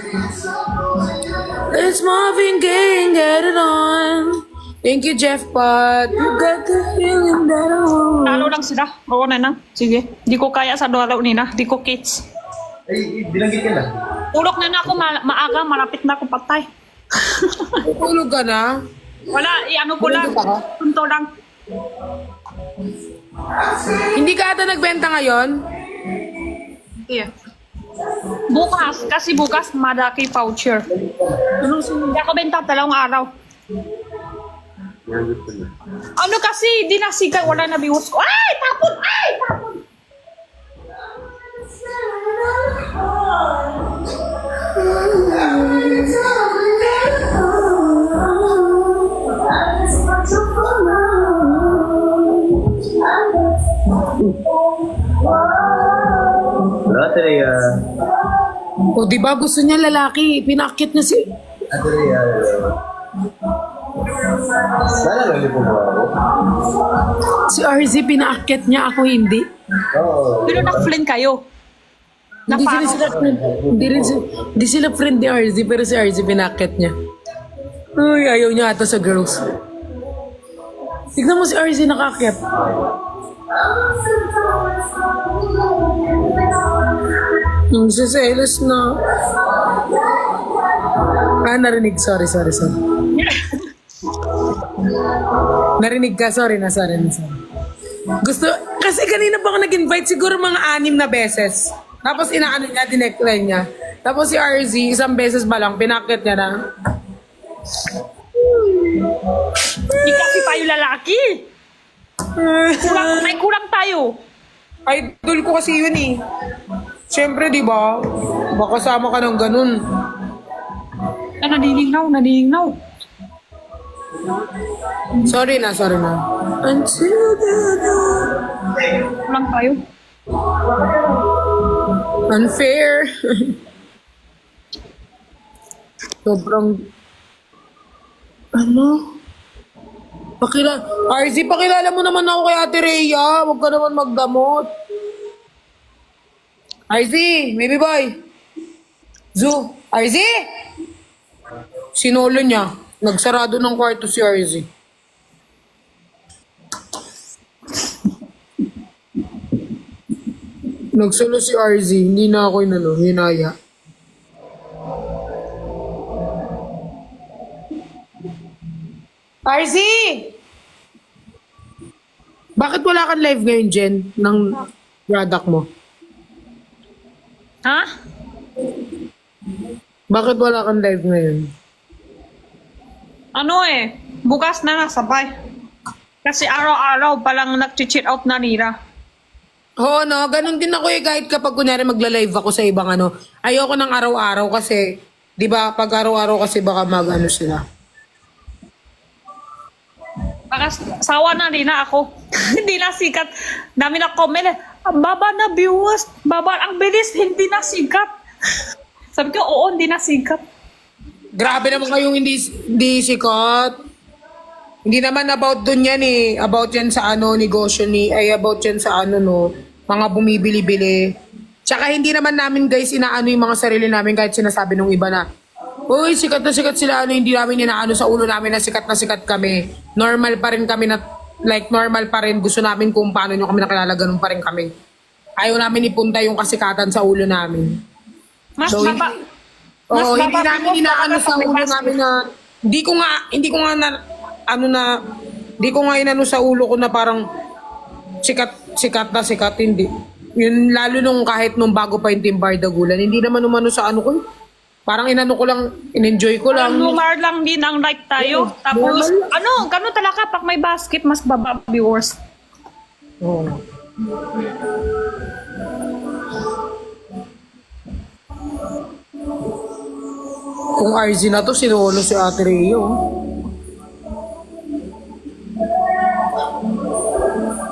It's Marvin Gaye, get it on. Thank you, Jeff Pot. You got the feeling that I want. Talo lang sila. Oo na. Sige. Di ko kaya sa dalaw nina. Di ko kids. Ay, bilanggit ka na. Tulog na ako. Maaga. Malapit na ako patay. Tutulog ka na? Wala. Ano ko lang. Punto lang. Hindi ka ata nagbenta ngayon? Iya. Bukas, kasi bukas madaki voucher. Hindi ako benta 2 araw. Yan gusto niya. Ano kasi, di nasikat, wala na viewers ko. Ay, tapon! Ay, tapon! Wala, Terea. O, di ba gusto niya lalaki? Pinakit niya si... Terea. Sana nalito mo ako. Si RZ, pinakit niya. Ako hindi. Oo. Pero na-friend kayo. Hindi sila friend. Hindi sila friend ni RZ, pero si RZ pinakit niya. Uy, ayaw niya ata sa girls. Tignan mo si RZ nakakit. Nagsiselos na. Narinig. Sorry. Narinig ka, sorry na. Gusto, kasi kanina pa ako nag-invite siguro mga 6 na beses. Tapos inaano niya, dinecline niya. Tapos si RZ, isang beses ba lang, pinakit niya na. Hindi kasi tayo lalaki. May kurang tayo. Idol ko kasi yun eh. Siyempre, di ba? Baka sama ka ng ganun. Naninginaw. Sorry na. Until the Kurang tayo. unfair. Sobrang... Ano? RZ, pakilala mo naman ako kay Ate Rhea. Huwag ka naman magdamot. RZ, baby boy. Zoo, RZ! Sinolo niya. Nagsarado ng kwarto si RZ. Nagsolo si RZ. Hindi na ako hinaya. RZ! Bakit wala kang live ngayon, Jen, ng product mo? Ha? Bakit wala kang live ngayon? Ano bukas na sabay. Kasi araw-araw palang nag-cheat out na nila. Oo, no, ganun din ako kahit kapag kunyari magla-live ako sa ibang ano. Ayoko ng araw-araw kasi, di ba, pag araw-araw kasi baka mag-ano sila. Baka sawa na rin na ako. Hindi na sikat. Dami na comment. Ang baba na viewers. Ang bilis. Hindi na sikat. Sabi ko, oo, hindi na sikat. Grabe naman kayong hindi sikat. Hindi naman about dun yan eh. About yan sa ano, negosyo about yan sa ano no, mga bumibili-bili. Tsaka hindi naman namin guys inaano yung mga sarili namin kahit sinasabi nung iba na, uy, sikat na sikat sila, ano, hindi namin inaano sa ulo namin na sikat kami. Normal pa rin kami na, like normal pa rin. Gusto namin kung paano nyo kami nakilala, ganun pa rin kami. Ayaw namin ipunta yung kasikatan sa ulo namin. Mas So, baba. Oo, Mas hindi baba namin po inaano talaga sa pag may ulo basket. namin na, hindi ko nga inano sa ulo ko na parang sikat, hindi. Yun, lalo nung kahit nung bago pa yung Team Bardagulan, hindi naman umano sa ano ko. Parang inano ko lang, in-enjoy ko lang. Lumar lang din ang like tayo. Tapos, gano'n talaga pag may basket, mas baba viewers. Oo. Kung RZ na to, sinulo si Ate Rhea.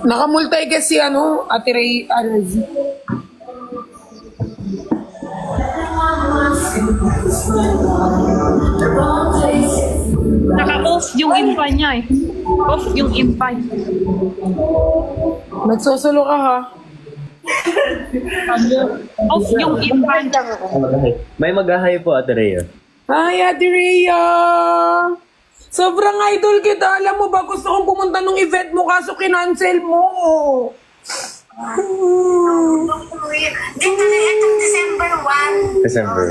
Nakamultay kasi Ate Rhea, RZ. Naka-off yung impay niya Off yung impay. Nagsosolo ka ha? Off yung impay. May mag-ahay po, Ate Rhea. Hi, Ate Rhea! Sobrang idol kita. Alam mo ba, gusto kong pumunta nung event mo kaso kinancel mo. Dito na itong December 1. December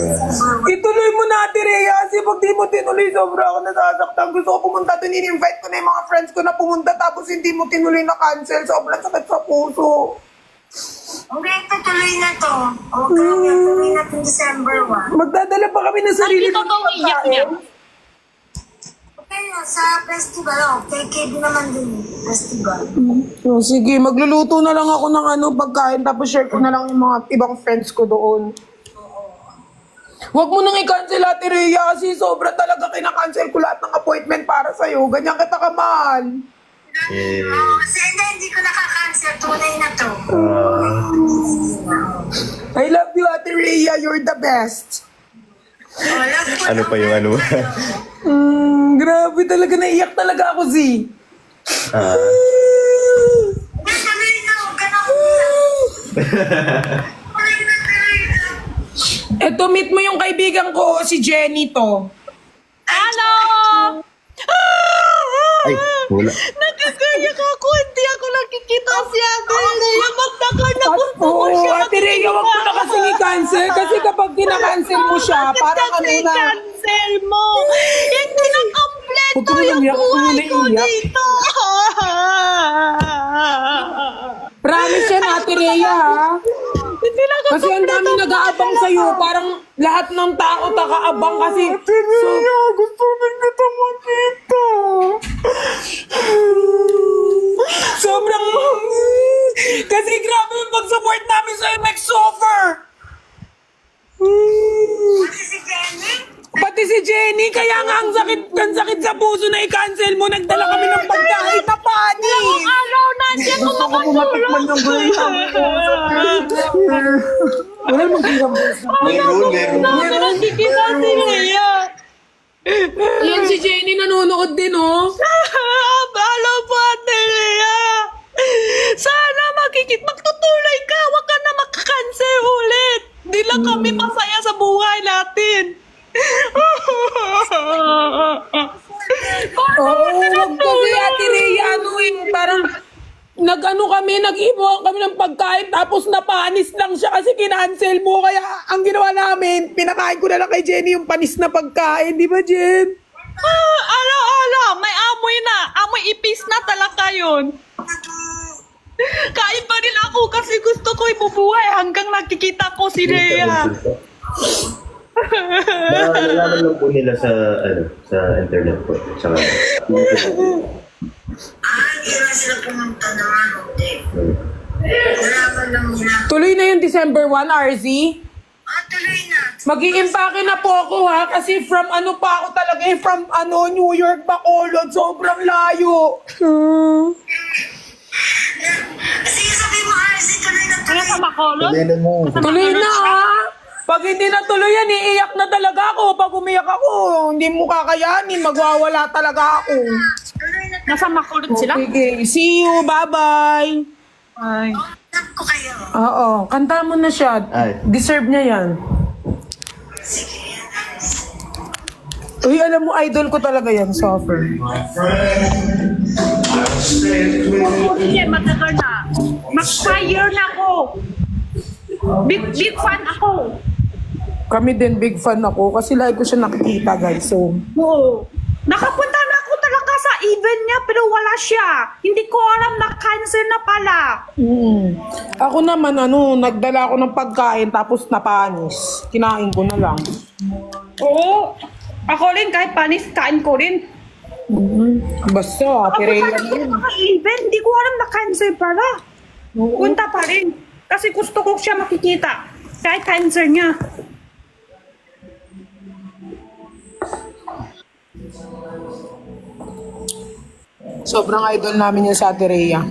1. Ituloy mo na, Ate Rhea. Kasi pag di mo tinuloy, sobra ako nasasaktan. Gusto ko pumunta doon. In-invite ko na yung mga friends ko na pumunta tapos hindi mo tinuloy na cancel. Sobrang sakit sa puso. Okay, tuloy na to. Okay, tuloy na to December 1. Magdadala pa kami ng sarili Nandito daw iyak niya. Okay, sa festival, KKB naman din. Festival. Oh, sige, magluluto na lang ako ng pagkain tapos share ko na lang yung mga ibang friends ko doon. Huwag mo nang i-cancel, Ate Rhea, kasi sobra talaga kinakancel ko lahat ng appointment para sa'yo. Ganyan kita kamahal. Kasi hindi ko nakakancel. Tunay na to. I love you, Ate Rhea. You're the best. Ano pa yung ano? Grabe talaga. Naiyak talaga ako, Z. Tuloy na. Huwag ka na umiyak. Tuloy na. Eto, meet mo yung kaibigan ko, si Jenny to. Hello! Ay, wala. Nagkagayak ako, hindi ako nakikita si Ate Rhea. Magtakar na gusto ko Oo, siya. Ate Rhea, huwag mo na kasing i-cancel kasi kapag kinakancel mo siya, parang ano na. cancel mo. Hindi na kompleto Huwag ka na yung umiyak, huwag ka buhay na ko iiyak. dito. Promise yan, Ate Rhea, ha? Hindi na Kasi ang dami nag-aabang sa'yo. Parang lahat ng tao nakaabang kasi. So, gusto din kita makita. Sobrang... Kasi grabe yung pag-support namin sa next offer. Kasi si Jenny, Pati si Jenny, kaya nga ang sakit sa puso na i-cancel mo. Nagdala kami ng pagkain na panis. araw na hindi ako makatulog. Wala namang hirap. Meron. Nakikita si Rhea. Ayan si Jenny nanonood din, oh. Balo po, Ate Rhea. Sana magtutuloy ka. Huwag ka na makakancel ulit. Di lang kami masaya sa buhay natin. Oo, wag kasi Ate Rhea, parang nag-iwan kami ng pagkain tapos napanis lang siya kasi kinancel mo. Kaya ang ginawa namin, pinakain ko na lang kay Jenny yung panis na pagkain. Di ba, Jen? May amoy na. Amoy ipis na talaga yun. Kain pa rin ako kasi gusto ko ibubuhay hanggang nakikita ko si Rhea. Nalaman lang po nila sa internet po. hindi na sila pumunta naman. Nalaman lang nila. Tuloy na yung December 1, RZ. Tuloy na. Mag-iimpake na po ako, ha? Kasi from from New York, Bacolod. Sobrang layo. Sige, sabi mo, RC, tuloy na Ano sa Bacolod? Tuloy na, ha? Pag hindi na tuloy yan, iiyak na talaga ako. Pag umiyak ako, hindi mo kakayanin. Magwawala talaga ako. Tuloy na. Nasa Bacolod sila? Okay, see you. Bye-bye. Ay. Tap ko kayo. Oo, kanta mo na siya. Ay. Deserve niya yan. Uy, alam mo, idol ko talaga yan, Suffer. Sige, matagal na. Mag-fire na ako. Big fan ako. Kami din, big fan ako. Kasi lagi ko siya nakikita, guys. So, Oo. Nakapunta na ako talaga sa event niya pero wala siya. Hindi ko alam na cancer na pala. ako naman, nagdala ako ng pagkain tapos napanis. Kinain ko na lang. Oo. Ako rin kahit panis, kain ko rin. Basta, Ako Ate Rhea pa na rin yun. sa event, hindi ko alam na cancer pala. Punta pa rin. Kasi gusto ko siya makikita. Kahit cancer niya. Sobrang idol namin yan sa Ate Rhea.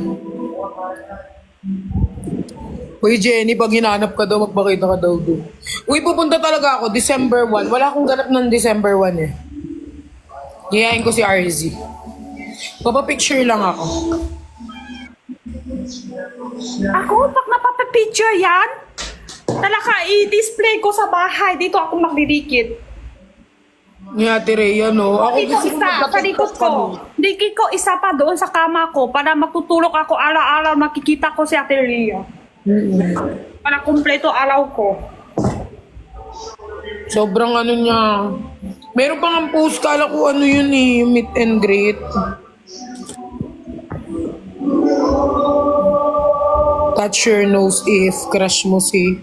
Uy, Jenny, pag hinanap ka daw, magpakita ka daw doon. Uy, pupunta talaga ako, December 1. Wala akong ganap ng December 1 eh. Giyain ko si RZ. Papapicture lang ako. Ako, pag napapapicture yan, talaga i-display ko sa bahay. Dito ako magdidikit. Ni Ate Rhea, no? Ako Dito gusto ko isa, sa likod ko. Dikit ko isa pa doon sa kama ko para matutulog ako araw-araw makikita ko si Ate Rhea. Para kumpleto araw ko. Sobrang niya. Meron pang ang post, kala ko yun eh, meet and greet. touch your nose if crush mo si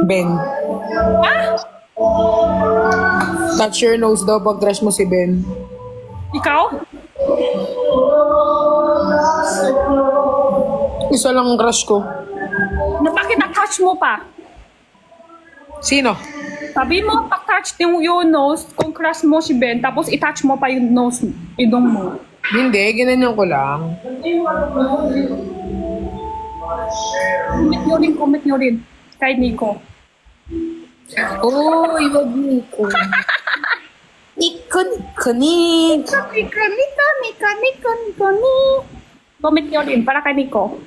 Ben. Touch your nose daw pag crush mo si Ben. Ikaw? Isa lang ang crush ko. Bakit na-touch mo pa? Sino? Sabi mo, pag-touch yung nose, kung crush mo si Ben, tapos i-touch mo pa yung nose, idong mo. Hindi, ginanyan ko lang. Comment nyo rin. Kay Nico. Oh, iwag Nico. Nico. Comment nyo rin para kay Nico.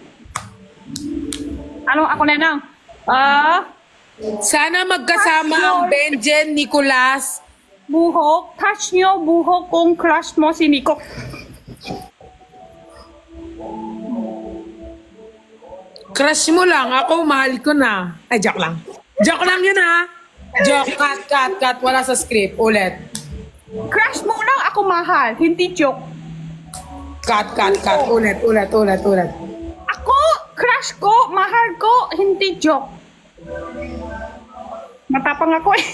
Ano, ako na lang. Sana magkasama ang Ben, Jen, Nicolas. Buhok. Touch nyo buhok kung crush mo si Nico. Crush mo lang. Ako, mahal ko na. Ay, joke lang. Joke lang yun, ha? Joke. Cut. Wala sa script. Ulit. Crush mo lang ako mahal. Hindi joke. Cut. Ulit. Ako, crush ko, mahal ko, hindi joke. Matapang ako eh.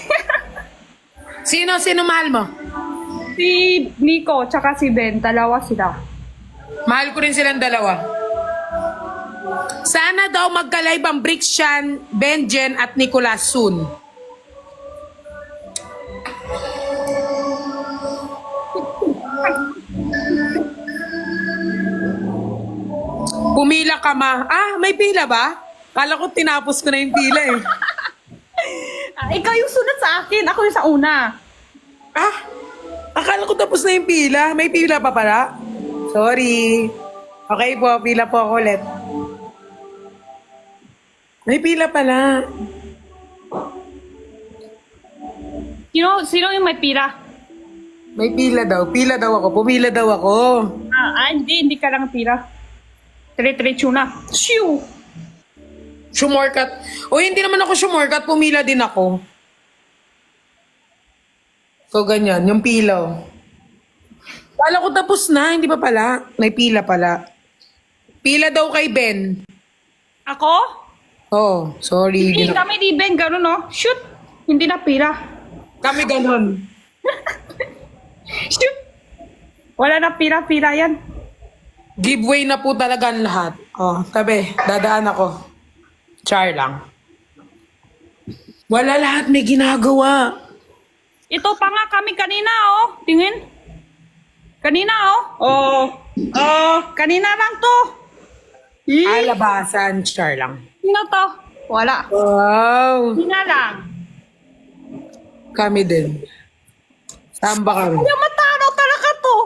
Sino mahal mo? Si Nico, tsaka si Ben, dalawa sila. Mahal ko rin silang dalawa. Sana daw magka-live ang Brixan, Ben, Jen, at Nicolas soon. Pumila ka ma. May pila ba? Kala ko tinapos ko na yung pila eh. Ikaw yung sunod sa akin, ako yung sa una. Akala ko tapos na yung pila. May pila pa pala? Sorry. Okay po, pila po ako ulit. May pila pala. Sino yung may pira? May pila daw. Pila daw ako. Pumila daw ako. Hindi ka lang pira. Tire-tire na. Shoo! Shumorkat. O hindi naman ako shumorkat. Pumila din ako. So, ganyan. Yung pila. Kala ko tapos na. Hindi pa pala. May pila pala. Pila daw kay Ben. Ako? Oh, sorry. Hindi kami di Ben, gano'n no? Shoot! Hindi na pira. Kami ganon. Shoot! Wala na pira-pira yan. Giveaway na po talaga ang lahat. Oh, tabi. Dadaan ako. Char lang. Wala lahat may ginagawa. Ito pa nga kami kanina, oh. Tingin. Kanina, oh. Kanina lang to. Labasan. Char lang. Sino to? Wala. Wow. Hindi nga lang. Kami din. Saan ba kami? Yung matalo talaga to.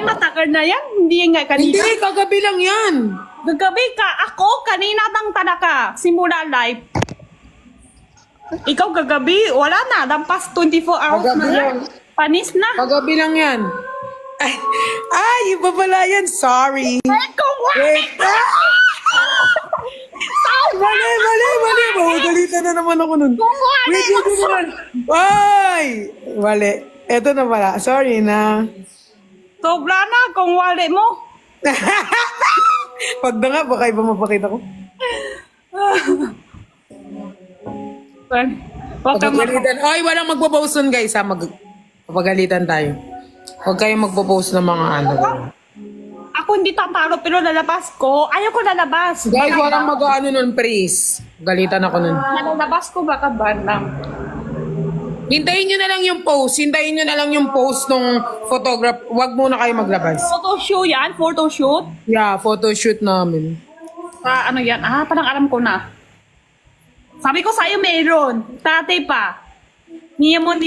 Matagal na yan. Hindi nga kanina. Hindi, kagabi lang yan. Gagabi ka. Ako, kanina lang talaga. Simula live. Ikaw gagabi. Wala na. Lampas 24 hours Kagabi na yan. lang. Panis na. Kagabi lang yan. Iba pala yan. Sorry. Kung Wait. Mali. Magagalitan na naman ako nun. Wait. Mali. Eto na pala. Sorry na. sobra na kung wali mo. Pag na nga, baka iba mapakita ko. Huwag kang Pagagalitan. Oy, walang magpo-post nun guys ha. Pagagalitan tayo. Huwag kayong magpo-post ng mga ano. Ako hindi tatalo pero lalabas ko. Ayaw ko lalabas. Guys, walang mag-ano nun, please. Galitan ako nun. Lalabas ko baka ban lang. Hintayin nyo na lang yung post. Hintayin nyo na lang yung post ng photograph. Huwag muna kayo maglabas. Photoshoot yan? Photoshoot? Yeah, photoshoot namin. Ano yan? Parang alam ko na. Sabi ko sa'yo meron. Tatay pa. Niya mo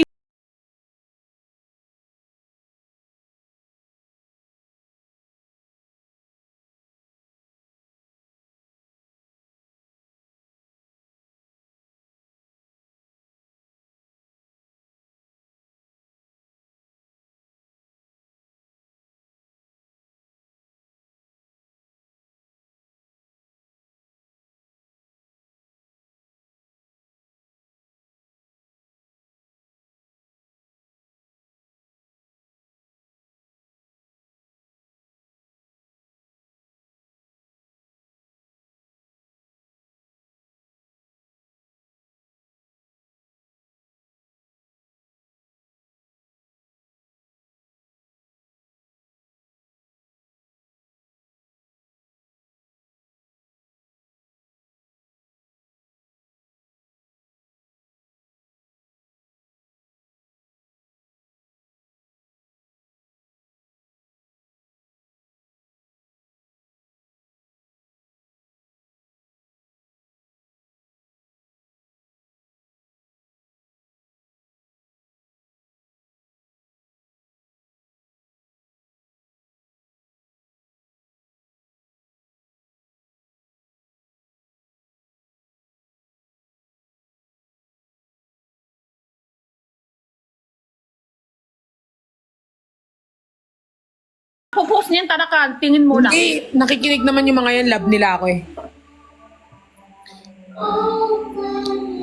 niyan, talaga, tingin mo lang. Hindi, nakikinig naman yung mga yan. Love nila ako eh.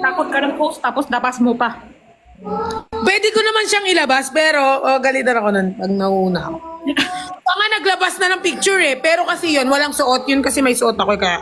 Takot ka ng post, tapos labas mo pa. Pwede ko naman siyang ilabas, pero galitan ako nun pag nauna ako. Nga naglabas na ng picture eh. Pero kasi yun, walang suot. Yun kasi may suot ako eh, kaya.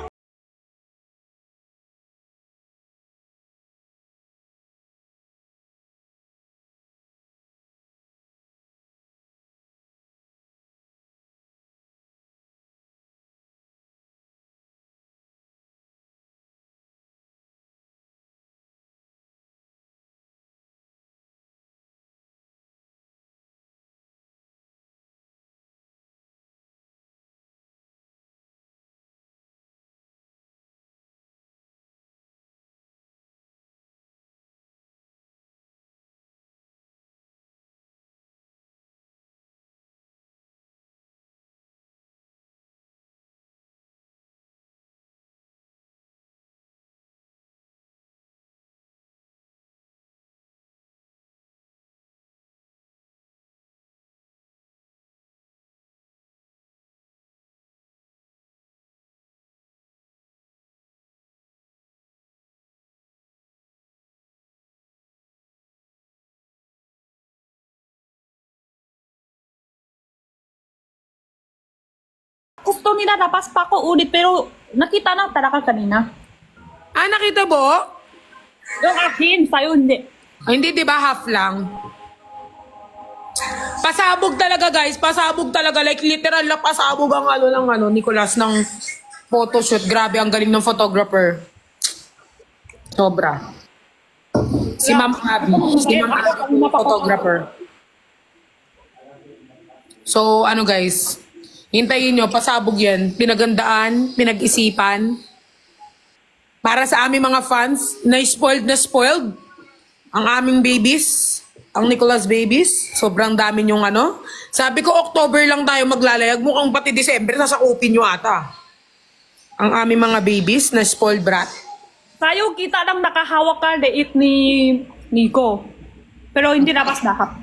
Gusto nila, labas pa ako ulit, pero nakita na talaga kanina. Nakita mo? Yung akin, sa'yo hindi. Hindi, di ba half lang? Pasabog talaga guys, pasabog talaga. Like literal na pasabog ang Nicolas ng photoshoot. Grabe, ang galing ng photographer. Sobra. Si Ma'am Abby. Si Ma'am Abby, photographer. So, guys, hintayin nyo, pasabog yan. Pinagandaan, pinag-isipan. Para sa aming mga fans, na spoiled. Ang aming babies, ang Nicolas babies, sobrang dami yung Sabi ko, October lang tayo maglalayag. Mukhang pati December, sasakupin nyo ata. Ang aming mga babies na spoiled brat. Sa'yo, kita lang nakahawak ka date ni Nico. Pero hindi labas lahat.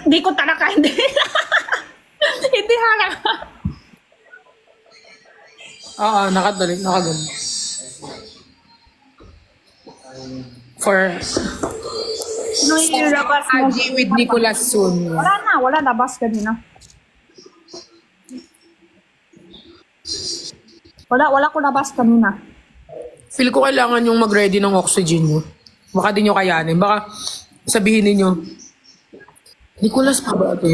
Hindi ko talaga, hindi. Hindi halak. Oo, nakagaling. For No, yung labas mo. Aji with Nicolas soon. Wala labas kanina. Wala ko labas kanina. Feel ko kailangan yung mag-ready ng oxygen nyo. Baka di nyo kayanin. Baka sabihin ninyo, Nicolas pa ba ito?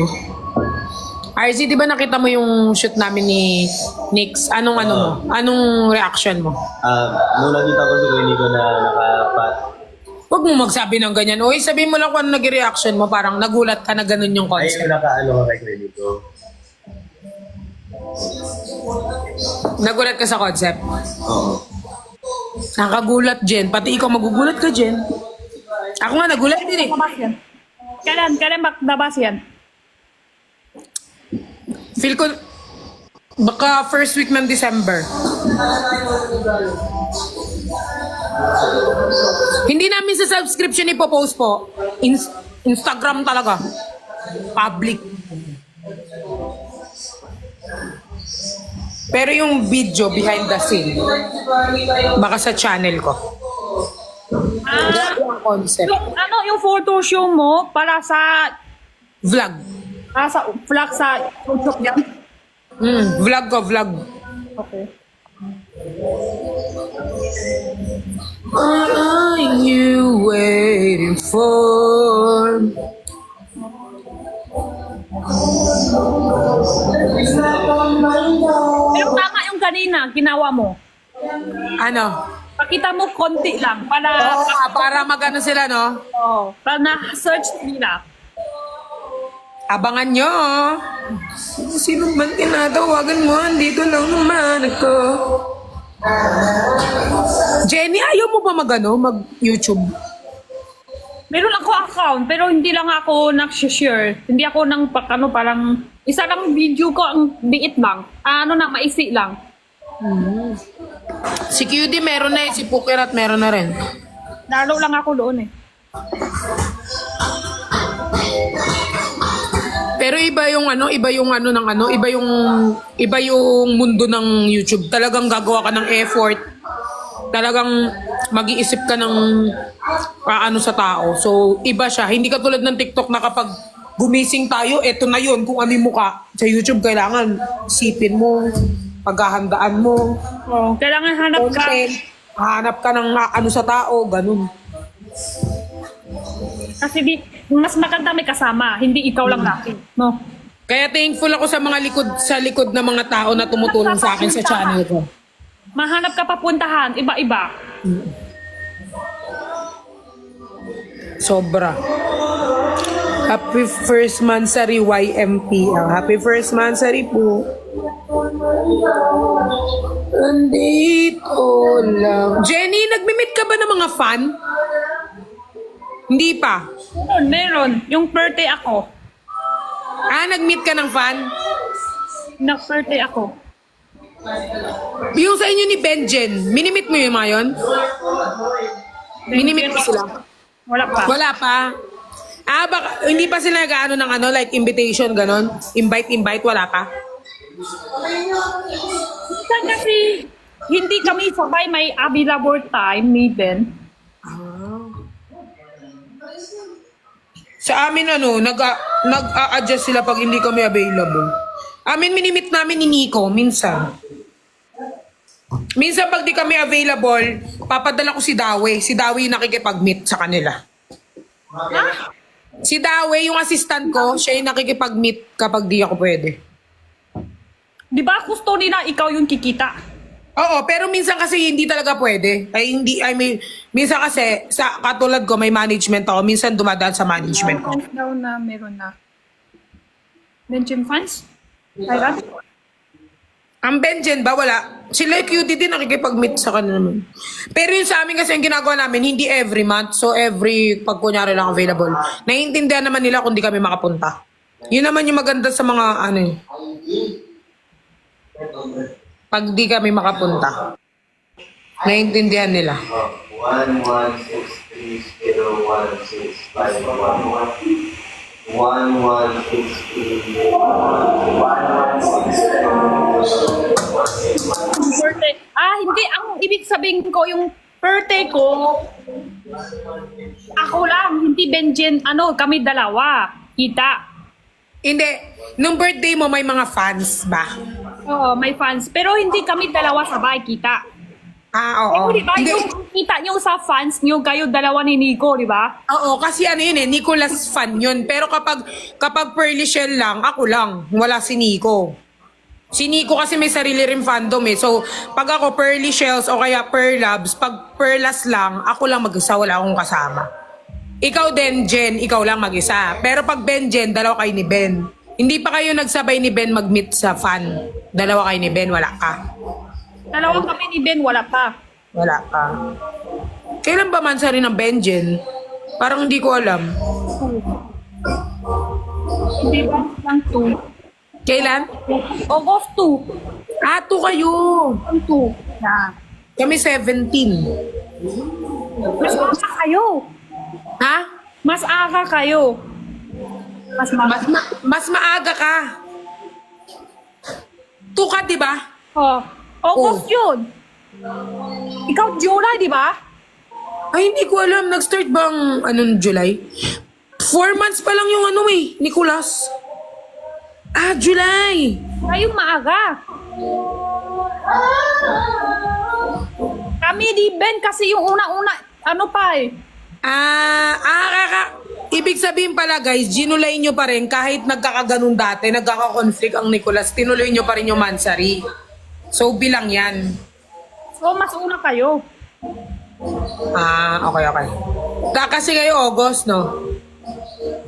RZ, di ba nakita mo yung shoot namin ni Nix? Anong reaction mo? Nung nakita ko si Kuya Nico na nakapat, Huwag mo magsabi ng ganyan. Uy, sabihin mo lang kung ano nag-reaction mo. Parang nagulat ka na ganun yung ay concept. nakaano ka kay Kuya Nico. Nagulat ka sa concept. Oo. Nakagulat, Jen. Pati ikaw magugulat ka, Jen. Ako nga nagulat din eh. Labas yan. Kailan maglabas yan? Feel ko, baka first week ng December. Hindi namin sa subscription ipopost po. Instagram talaga. Public. Pero yung video behind the scene, baka sa channel ko. Yung concept. Yung photo show mo para sa Vlog. sa vlog sa YouTube yan. Vlog ko, vlog. Okay. What are you waiting for? Pero tama yung kanina, ginawa mo. Pakita mo konti lang para Para magano sila, no? para na-search nila. Abangan nyo. Sino man tinatawagan mo? Dito lang naman ako. Jenny, ayaw mo ba mag-YouTube? Meron ako account, pero hindi lang ako nag-share. Hindi ako parang isa lang video ko, ang liit lang. Maisi lang. Si QD meron na eh. Si Pukirat meron na rin. Lalo lang ako doon eh. Pero iba yung mundo ng YouTube. Talagang gagawa ka ng effort. Talagang mag-iisip ka ng ano sa tao. So, iba siya. Hindi ka tulad ng TikTok na kapag gumising tayo, eto na yun, kung ano yung mukha. Sa YouTube, kailangan isipin mo, paghahandaan mo, Oh, kailangan hanap ka. content, hanap ka ng ano sa tao, ganun. Kasi mas maganda may kasama, hindi ikaw lang laki. No? Kaya thankful ako sa mga likod na mga tao na tumutulong sa akin sa channel ko. Mahanap ka papuntahan, iba-iba. Sobra. Happy first mansari YMP. Happy first mansari po. Andito lang. Jenny, nagmi-meet ka ba ng mga fan? Hindi pa. Meron. Yung birthday ako. Nag-meet ka ng fan? Nag-birthday ako. Yung sa inyo ni Benjen, minimit mo yung mga yun? Minimit mo sila? Wala pa. Wala pa. Baka, hindi pa sila nag-ano ng ano, like invitation, ganon? Invite, wala pa? Minsan kasi hindi kami sabay may available time, maybe. Sa amin nag-a-adjust sila pag hindi kami available. Minimit namin ni Nico, minsan. Minsan pag di kami available, papadala ko si Dawe. Si Dawe yung nakikipag-meet sa kanila. Ha? Si Dawe, yung assistant ko, siya yung nakikipag-meet kapag di ako pwede. Di ba gusto nila ikaw yung kikita? Oo, pero minsan kasi hindi talaga pwede. Minsan kasi, sa katulad ko, may management ako. Minsan dumadaan sa management ko. Fans daw na meron na. Benjamin fans? Ayran? Ang Benjen ba? Wala. Sila QT din nakikipag-meet sa kanila naman. Pero yung sa amin kasi ang ginagawa namin, hindi every month. So every pag kunyari lang available. Naiintindihan naman nila kung di kami makapunta. Yun naman yung maganda sa mga ano eh. Pag di kami makapunta. Naiintindihan nila. 1163. Birthday. Hindi. Ang ibig sabihin ko, yung birthday ko, ako lang, hindi Benjen, kami dalawa. Kita. Hindi. Nung birthday mo, may mga fans ba? Oo, may fans. Pero hindi kami dalawa sabay kita. Oo. Di ba? Hindi. Yung kita nyo sa fans nyo, kayo dalawa ni Nico, di ba? Oo, kasi ano yun Nicolas fan yun. Pero kapag Pearly Shell lang, ako lang. Wala si Nico. Si Nico kasi may sarili rin fandom eh. So, pag ako Pearly Shells o kaya Pearl Labs, pag Perlas lang, ako lang mag-isa, wala akong kasama. Ikaw din, Jen, ikaw lang mag-isa. Pero pag Ben, Jen, dalawa kayo ni Ben. Hindi pa kayo nagsabay ni Ben mag-meet sa fan. Dalawa kayo ni Ben, wala ka. Dalawang kami ni Ben, wala pa. Wala ka. Kailan ba man rin ng Ben, Jen? Parang hindi ko alam. Hindi ba? Lang 2. Kailan? August 2. 2 kayo. Ang 2. Yeah. Kami 17. Mas aga kayo. Ha? Mas aga kayo. Mas maaga ka. 2 ka, di ba? August yun. Ikaw July, di ba? Ay, hindi ko alam. Nag-start bang July? 4 months pa lang yung Nicolas. July. Kayong maaga. Kami di Ben kasi yung una-una, Ibig sabihin pala guys, ginulay nyo pa rin kahit nagkakaganon dati, nagkaka-conflict ang Nicolas, tinuloy nyo pa rin yung Mansari. So, bilang yan. So, mas una kayo. Okay. Kasi kayo August, no?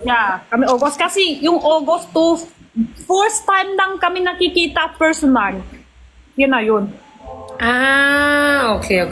Yeah, kami August. Kasi yung August 2, first time lang kami nakikita personal. Yun na yun. Okay.